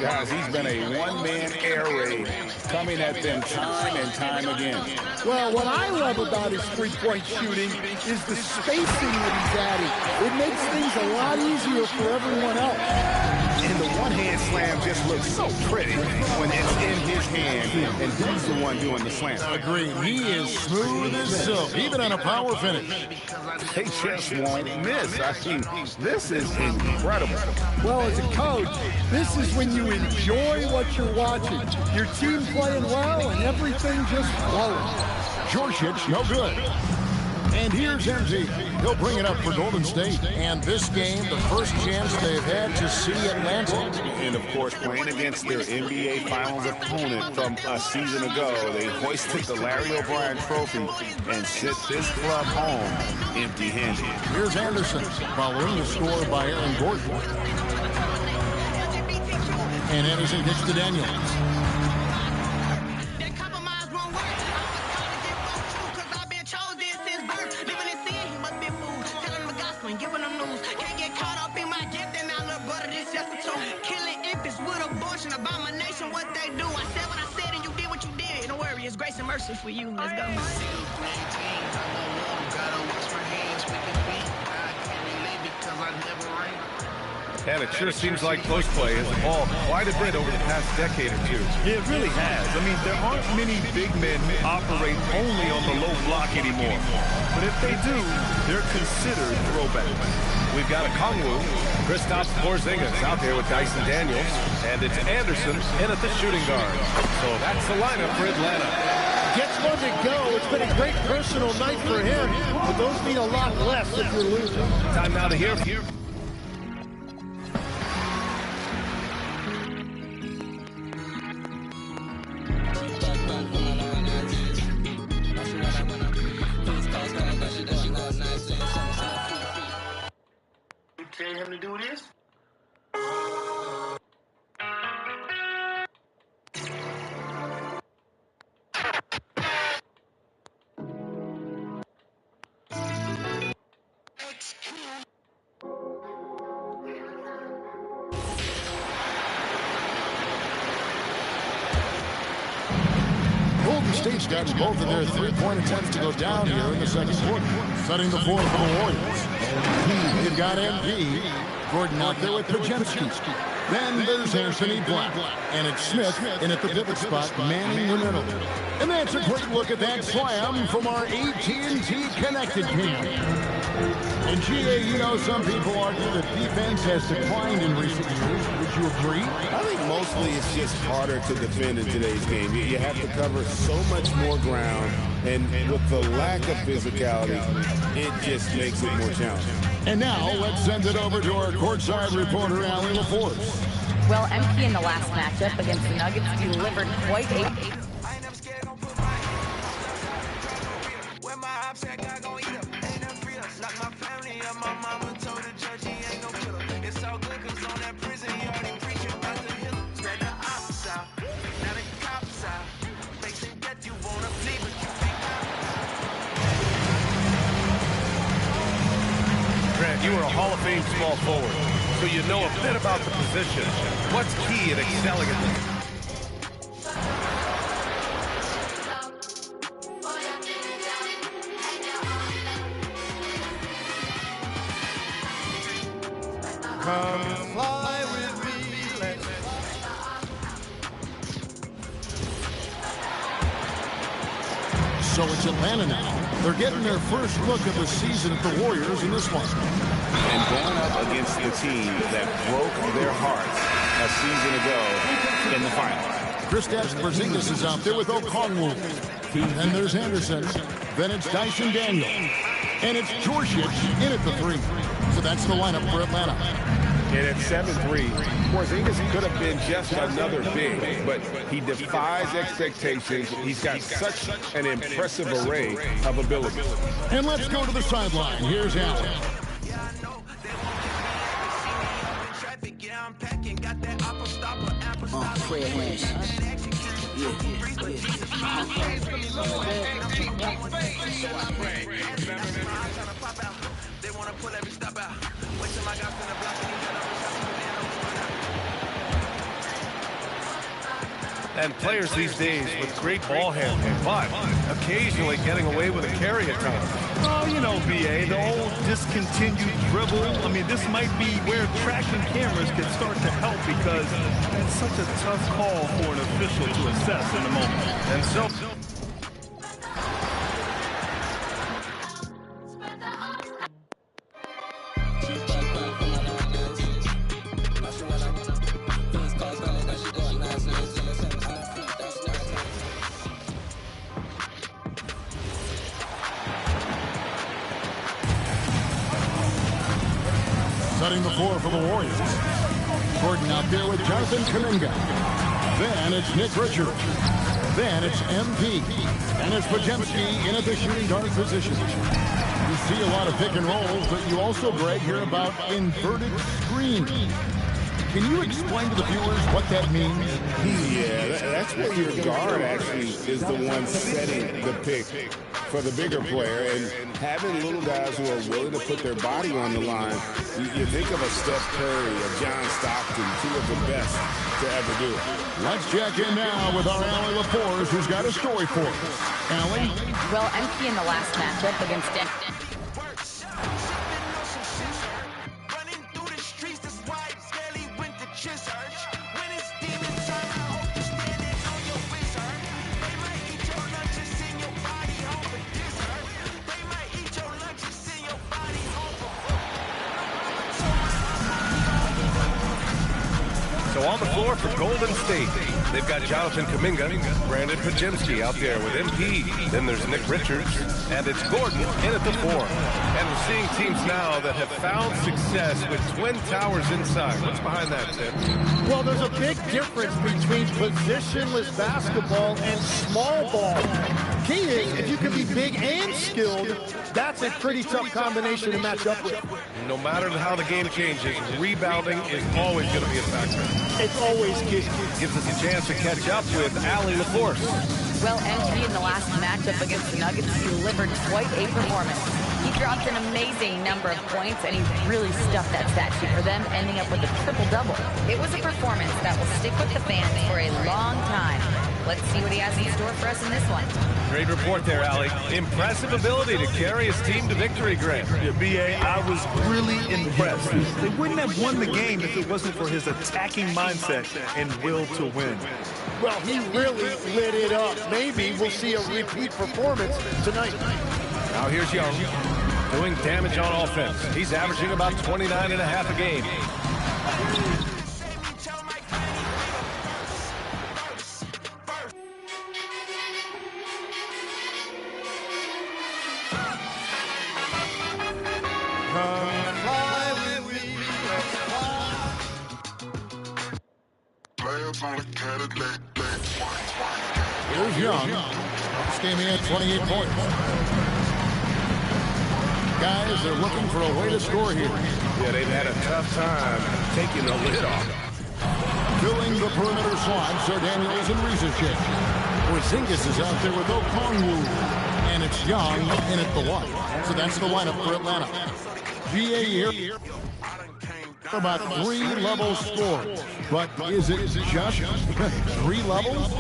Guys, he's been a one-man air raid coming at them time and time again. Well, what I love about his three-point shooting is the spacing that he's adding. It makes things a lot easier for everyone else. And the one-hand slam just looks so pretty when it's in his hand, and he's the one doing the slam. Agreed. He is smooth as silk, even on a power finish. They just won't miss. I mean, this is incredible. Well, as a coach, this is when you enjoy what you're watching. Your team playing well and everything just flowing. Djorcic, no good. And here's MZ. He'll bring it up for Golden State. And this game, the first chance they've had to see Atlanta. And, of course, playing against their NBA Finals opponent from a season ago, they hoisted the Larry O'Brien Trophy and sent this club home empty-handed. Here's Anderson following the score by Aaron Gordon. And Anderson gets to Daniels. It's grace and mercy for you. Let's go. And it sure seems like post play has evolved quite a bit over the past decade or two. Yeah, it really has. I mean, there aren't many big men who operate only on the low block anymore. But if they do, they're considered throwbacks. We've got a Kongwu, Kristaps Porzingis out there with Dyson Daniels, and it's Anderson in at the shooting guard. So that's the lineup for Atlanta. gets one to go. It's been a great personal night for him, but those mean a lot less if you're losing. Time now to hear. You tell him to do this? Golden State's got both of their three-point attempts to go down here in the second quarter. Setting the floor for the Warriors. They've got MP. Gordon out there with Pajemski. Then there's Anthony Black. And it's Smith in at the pivot spot, manning the middle. And that's a quick look at that slam from our AT&T connected team. And GA, you know, some people argue that defense has declined in recent years. Would you agree? I think mostly it's just harder to defend in today's game. You have to cover so much more ground, and with the lack of physicality, it just makes it more challenging. And now let's send it over to our courtside reporter, Allie LaForce. Well, MP in the last matchup against the Nuggets delivered quite a... Grant, you were a Hall of Fame small forward, so you know a bit about the position. What's key in excelling at this? Come fly with me. So it's Atlanta now. They're getting their first look of the season at the Warriors in this one. And going up against the team that broke their hearts a season ago in the finals. Kristaps Porzingis is out there with Okongwu. Then there's Anderson. Then it's Dyson Daniel. And it's Djorcic in at the three. So that's the lineup for Atlanta. And at 7'3", Porzingis could have been just another big, but he defies expectations. He's got such an impressive array of abilities. And let's go to the sideline. Here's Allen. Fred Lynch. They wanna pull every step out. Wait till my guys in the block and And players these days with great ball handling, but occasionally getting away with a carry at times. Oh, you know, BA, the old discontinued dribble. I mean, this might be where tracking cameras can start to help because that's such a tough call for an official to assess in the moment. And so... Setting the floor for the Warriors. Gordon out there with Jonathan Kuminga. Then it's Nick Richards. Then it's MP. And it's Pajemski in at the shooting guard position. You see a lot of pick and rolls, but you also, Greg, hear about inverted screens. Can you explain to the viewers what that means? Yeah, that's where your guard actually is the one setting the pick for the bigger player, and having little guys who are willing to put their body on the line. You think of a Steph Curry, a John Stockton, two of the best to ever do it. Let's check in now with our Allie LaForce, who's got a story for us. Allie? Well, MP in the last matchup against Denver. So on the floor for Golden State. They've got Jonathan Kuminga, Brandon Pajemski out there with MP. Then there's Nick Richards, and it's Gordon in at the 4. And we're seeing teams now that have found success with twin towers inside. What's behind that, Tim? Well, there's a big difference between positionless basketball and small ball. Key is, if you can be big and skilled, that's a pretty tough combination to match up with. No matter how the game changes, rebounding is always going to be a factor. It's always key. Gives us a chance to catch up with Allie LaForce. Well, MP in the last matchup against the Nuggets delivered quite a performance. He dropped an amazing number of points, and he really stuffed that stat sheet for them, ending up with a triple-double. It was a performance that will stick with the fans for a long time. Let's see what he has in store for us in this one. Great report there, Allie. Impressive ability to carry his team to victory, Grant. Yeah, B.A., I was really impressed. They wouldn't have won the game if it wasn't for his attacking mindset and will to win. Well, he really lit it up. Maybe we'll see a repeat performance tonight. Now here's Young doing damage on offense. He's averaging about 29.5 a game. Here's Young. This game in 28 points. Guys are looking for a way to score here. Yeah, they've had a tough time taking the lid off. Filling the perimeter slots are Daniels and Rizic. Porzingis is out there with Okongwu. And it's Young in at the 1. So that's the lineup for Atlanta. GA here. About 3 level scores. But is it just 3 levels?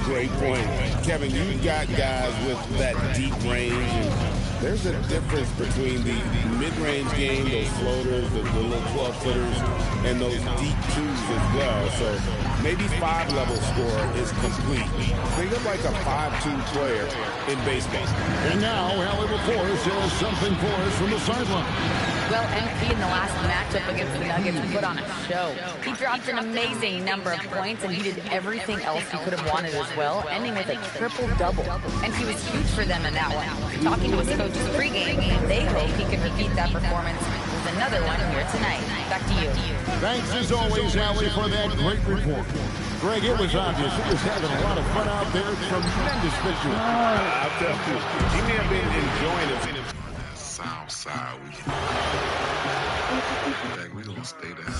Great point. Kevin, you've got guys with that deep range, and there's a difference between the mid-range game, those floaters, the little 12-footers, and those deep 2s as well. So maybe 5-level score is complete. Think of like a 5-2 player in baseball. And now, Allie LaForce has something for us from the sideline. Well, MP in the last matchup against the Nuggets put on a show. He dropped an amazing number of points, and he did everything else he could have wanted as well, ending with a triple-double. And he was huge for them in that one. Talking to his coaches pregame, they hope he can repeat that performance with another one here tonight. Back to you. Thanks as always, Allie, for that great report. Greg, it was obvious he was having a lot of fun out there. Tremendous victory. I'll tell you, he may have been enjoying it. Southside, we gonna stay down.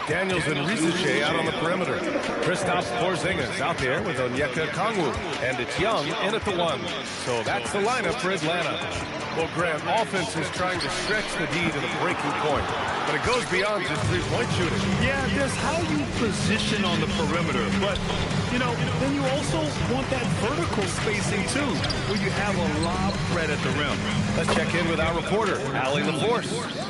Daniels and Rizic out on the perimeter. Kristaps Porzingis out there with Onyeka Okongwu. And it's Young in at the 1. So that's the lineup for Atlanta. Well, Grant, offense is trying to stretch the D to the breaking point. But it goes beyond just three-point shooting. Yeah, there's how you position on the perimeter. But, you know, then you also want that vertical spacing, too, where you have a lob threat at the rim. Let's check in with our reporter, Allie LaForce.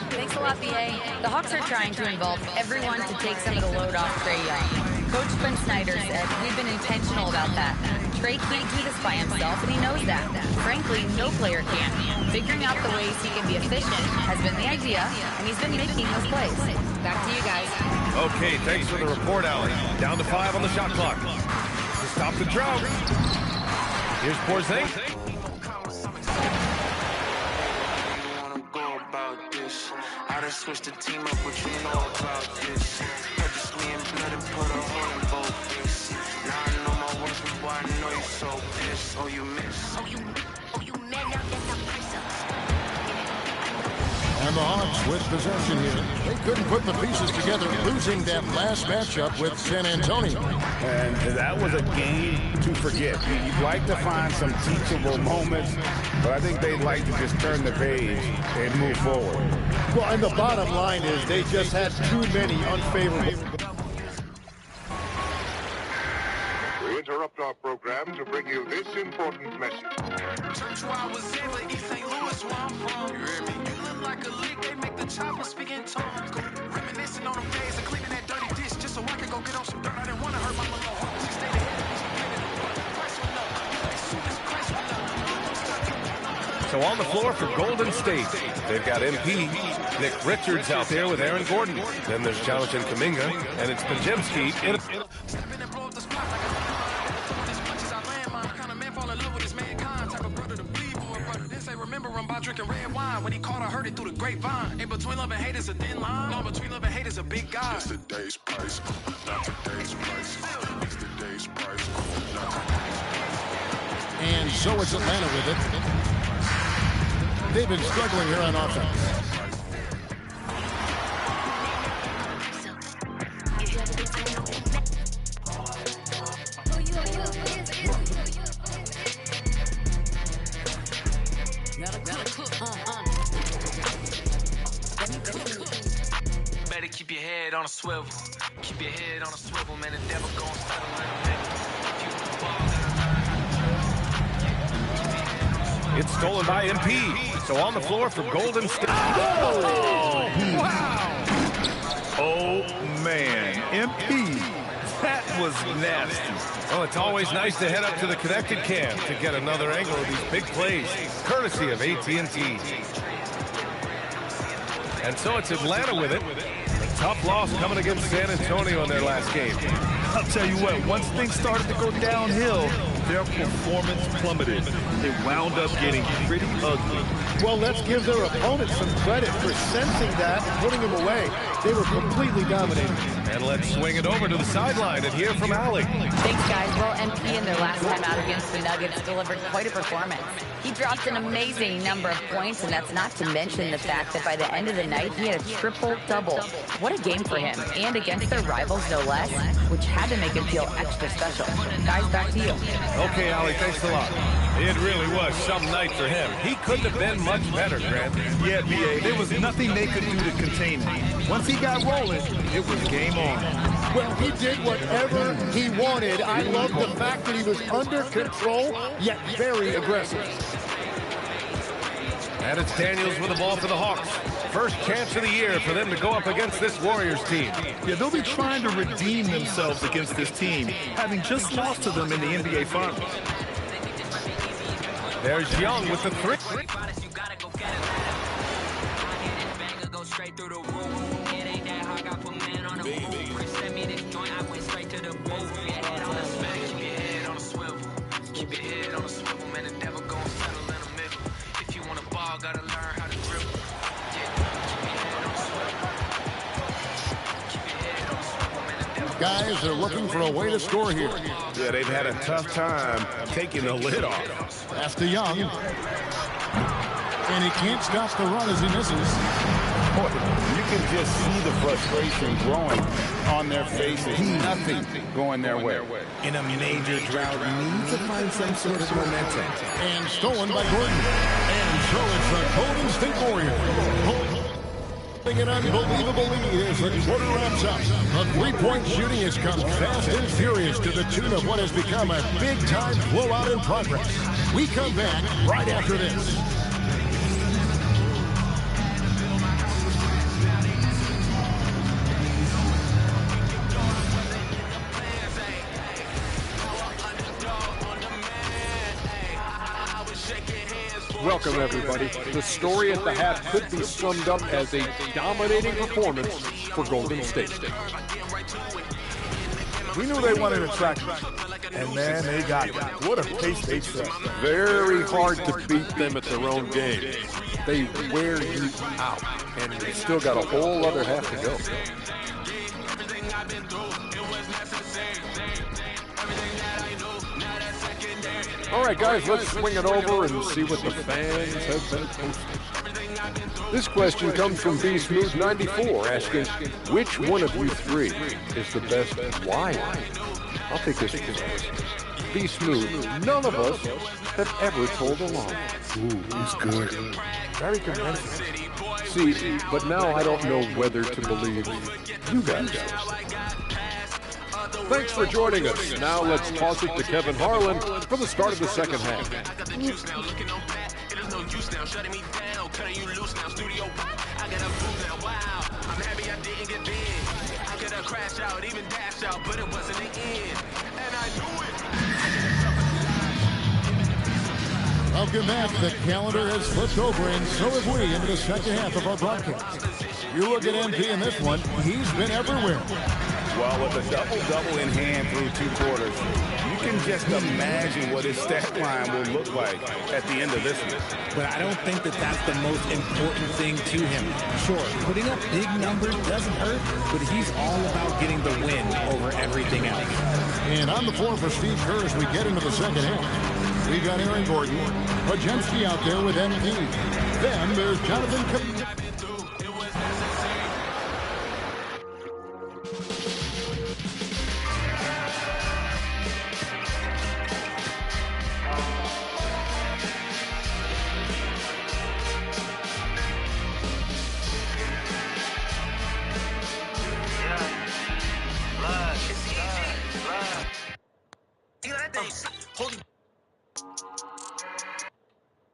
Thanks a lot, BA. The Hawks are trying to involve everyone to take some of the load off Trae Young. Coach Ben Snyder said we've been intentional about that. Trae can't do this by himself, and he knows that. Frankly, no player can. Figuring out the ways he can be efficient has been the idea, and he's been making those plays. Back to you guys. Okay, thanks for the report, Allie. Down to 5 on the shot clock. To stop the drought. Here's Porzingis. I done switched the team up, what you know about this? Purchased me in blood and put a hole in both fists. Now I know my worth, boy, I know you so pissed. Oh, you miss. And the Hawks with possession here. They couldn't put the pieces together, losing that last matchup with San Antonio. And that was a game to forget. You'd like to find some teachable moments, but I think they'd like to just turn the page and move forward. Well, and the bottom line is they just had too many unfavorable. We interrupt our program to bring you this important message. Turn 2 hours in, but East St. Louis, where I'm from. You hear me? You look like a lick, they make the chopper speak in tongues. Reminiscing on them days and cleaning that dirty dish just so I could go get on some dirt. I didn't want to hurt my little heart. She stayed ahead of me, she gave it up. Price went up. As soon as price went up. So on the floor for Golden State, they've got MP, Nick Richards out there with Aaron Gordon. Then there's Jonathan Kuminga, and it's Pajemski. Stepping and blow up the spot like a throwing his punches out landmine. Kind of man fall in love with his mankind. Type of brother to bleed for a brother. Then say remember him by drinking red wine. When he caught, I heard it through the grapevine. In between love and hate is a thin line. No, between love and hate is a big guy. Yesterday's price, not today's price. Yesterday's price, not And so it's Atlanta with it. They've been struggling here on offense. Better keep your head on a swivel. Keep your head on a swivel, man. The devil gon' settle in a minute. If you want the ball, It's stolen by MP. So on the floor for Golden State. Oh, wow. Oh, man. MP. That was nasty. Well, it's always nice to head up to the connected cam to get another angle of these big plays, courtesy of AT&T. And so it's Atlanta with it. A tough loss coming against San Antonio in their last game. I'll tell you what, once things started to go downhill, their performance plummeted. It wound up getting pretty ugly. Well, let's give their opponents some credit for sensing that and putting them away. They were completely dominating. And let's swing it over to the sideline and hear from Allie. Thanks, guys. Well, MP in their last time out against the Nuggets delivered quite a performance. He dropped an amazing number of points, and that's not to mention the fact that by the end of the night, he had a triple-double. What a game for him, and against their rivals, no less, which had to make him feel extra special. Guys, back to you. Okay, Allie, thanks a lot. It really was some night for him. He couldn't have been much better, Grant. Yeah, BA, there was nothing they could do to contain him. Once he got rolling, it was game on. Well, he did whatever he wanted. I love the fact that he was under control, yet very aggressive. And it's Daniels with the ball for the Hawks. First chance of the year for them to go up against this Warriors team. Yeah, they'll be trying to redeem themselves against this team, having just lost to them in the NBA Finals. There's Young with the three. Guys are looking for a way to score here. Yeah, they've had a tough time taking the lid off. Pass to Young. And he can't stop the run as he misses. Boy, you can just see the frustration growing on their faces. Nothing going their way. In a major drought, needs to find some sort of momentum. And stolen by Gordon. And so it's the Golden State Warriors. An unbelievable lead as the quarter wraps up. The three-point shooting has come fast and furious to the tune of what has become a big-time blowout in progress. We come back right after this. Welcome, everybody. The story at the half could be summed up as a dominating performance for Golden State. We knew they wanted to track them, and man, they got it. What a pace they set. Very hard to beat them at their own game. They wear you out, and they still got a whole other half to go. All right, guys, let's swing it over and see what the fans have been posting. This question comes from B-Smooth94 asking, which one of you three is the best liar? I'll take this one. B-Smooth, none of us have ever told a lie. Ooh, he's good. Very convincing. See, but now I don't know whether to believe you guys. Thanks for joining us. Now let's toss it to Kevin Harlan for the start of the second half. Welcome back. The calendar has flipped over, and so have we, into the second half of our broadcast. You look at MP in this one, he's been everywhere. Well, with a double-double in hand through 2 quarters, you can just imagine what his stat line will look like at the end of this one. But I don't think that that's the most important thing to him. Sure, putting up big numbers doesn't hurt, but he's all about getting the win over everything else. And on the floor for Steve Kerr as we get into the second half. We got Aaron Gordon, Pajemski out there with MP. Then there's Jonathan.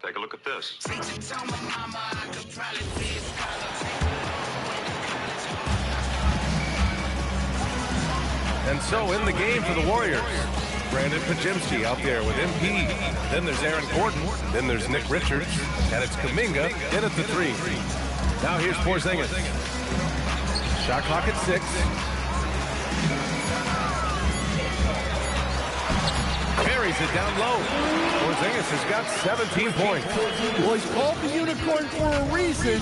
Take a look at this. And so in the game for the Warriors, Brandon Pajemski out there with MP. Then there's Aaron Gordon. Then there's Nick Richards. And it's Kuminga in at the 3. Now here's Porzingis. Shot clock at 6. Carries it down low. Porzingis has got 17 points. Well, he's called the unicorn for a reason.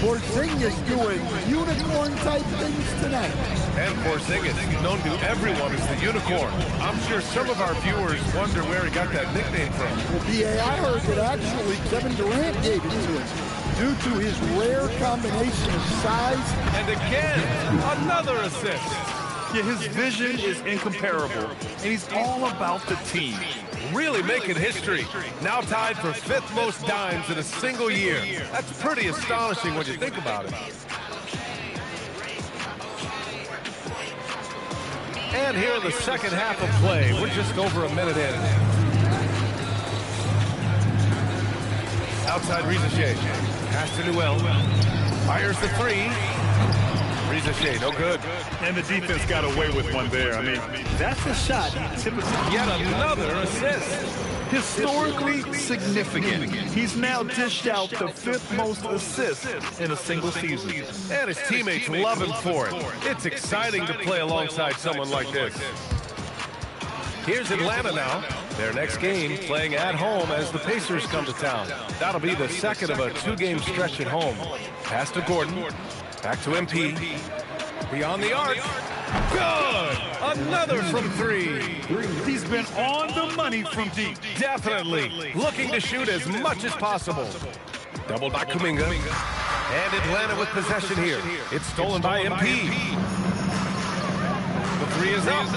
Porzingis doing unicorn-type things tonight. And Porzingis, known to everyone as the unicorn. I'm sure some of our viewers wonder where he got that nickname from. Well, B.A., I heard that actually Kevin Durant gave it to him due to his rare combination of size. And again, another assist. Yeah, his vision is incomparable, and he's all about the team. Really making history. Now tied for 5th most dimes in a single year. That's pretty astonishing when you think about it. And here in the second half of play, we're just over a minute in. Outside Rizachet. Pass to Newell. Fires the 3. Rizachet, no good. And the defense got away with one there. I mean, that's a shot he typically... Yet another assist. Historically significant. He's now dished out the 5th most assists in a single season. And his teammates love him for it. It's exciting to play alongside someone like this. Here's Atlanta now. Their next game playing at home as the Pacers come to town. That'll be the second of a 2-game stretch at home. Pass to Gordon. Back to MP. Beyond the arc. Good! Another from 3. He's been on the money from deep. Definitely. Looking to shoot as much as possible. Doubled by Kuminga. And Atlanta with possession here. It's stolen by MP. The 3 is up.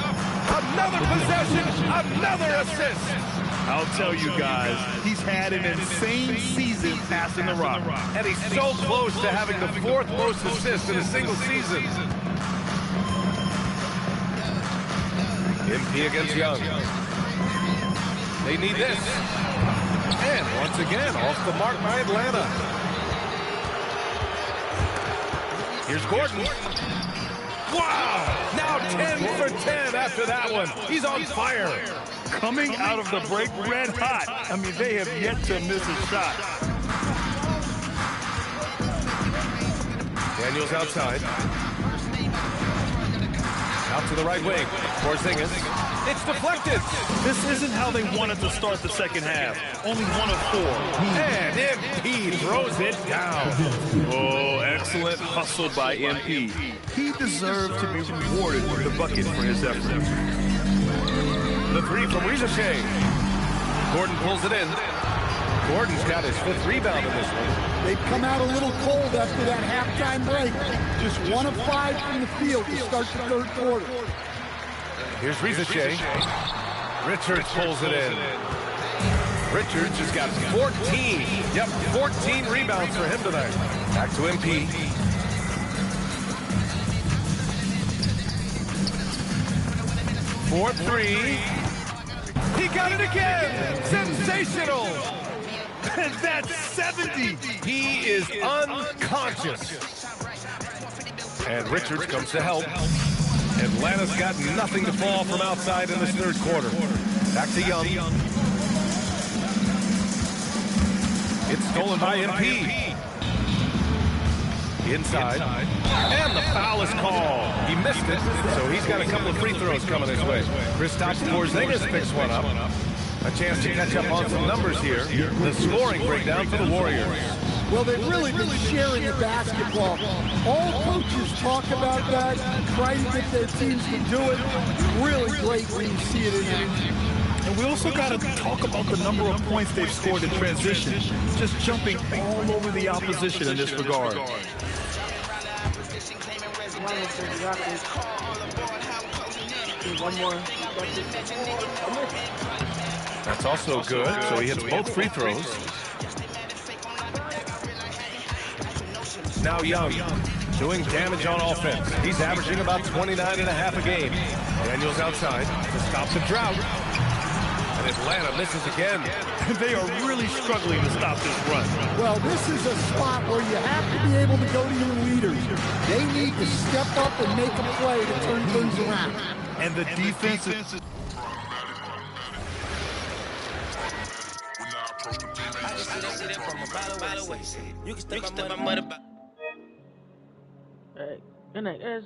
Another possession. Another assist. I'll tell you guys, he's had an insane season passing the rock. And he's so close to having the 4th most assists in a single season. MP against Young. They need this. And once again, off the mark by Atlanta. Here's Gordon. Wow! Now 10 for 10 after that one. He's on fire. Coming out of the break red hot. I mean, they have yet to miss a shot. Daniels outside. Out to the right wing. Porzingis. It's deflected. This isn't how they wanted to start the second half. Only 1 of 4. And MP throws it down. Oh, excellent hustle by MP. He deserved to be rewarded with the bucket for his effort. The 3 from Rizachet. Gordon pulls it in. Gordon's got his 5th rebound in this one. They've come out a little cold after that halftime break. Just 1 of 5 from the field to start the third quarter. Here's Rizachet. Richards pulls it in. Richards has got 14. Yep, 14 rebounds for him tonight. Back to MP. For 3. He got it again. Sensational. And that's 70. He is unconscious. And Richards comes to help. Atlanta's got nothing to fall from outside in this third quarter. Back to Young. It's stolen by MP. Inside. And the foul is called. He missed it, so he's got a couple of free throws coming his way. Kristaps Porzingis picks one up. A chance to catch up on some numbers here. The scoring breakdown for the Warriors. Well, they've really been sharing the basketball. All coaches talk about that, try to get their teams to do it. Really great when you see it in action. And we also got to talk about the number of points they've scored in transition, just jumping all over the opposition in this regard. One more. That's also good, so he hits both free throws. Now Young, doing damage on offense. He's averaging about 29.5 a game. Daniels outside to stop the drought. And Atlanta misses again. They are really struggling to stop this run. Well, this is a spot where you have to be able to go to your leaders. They need to step up and make a play to turn things around. And the defense is... All right, good night, guys.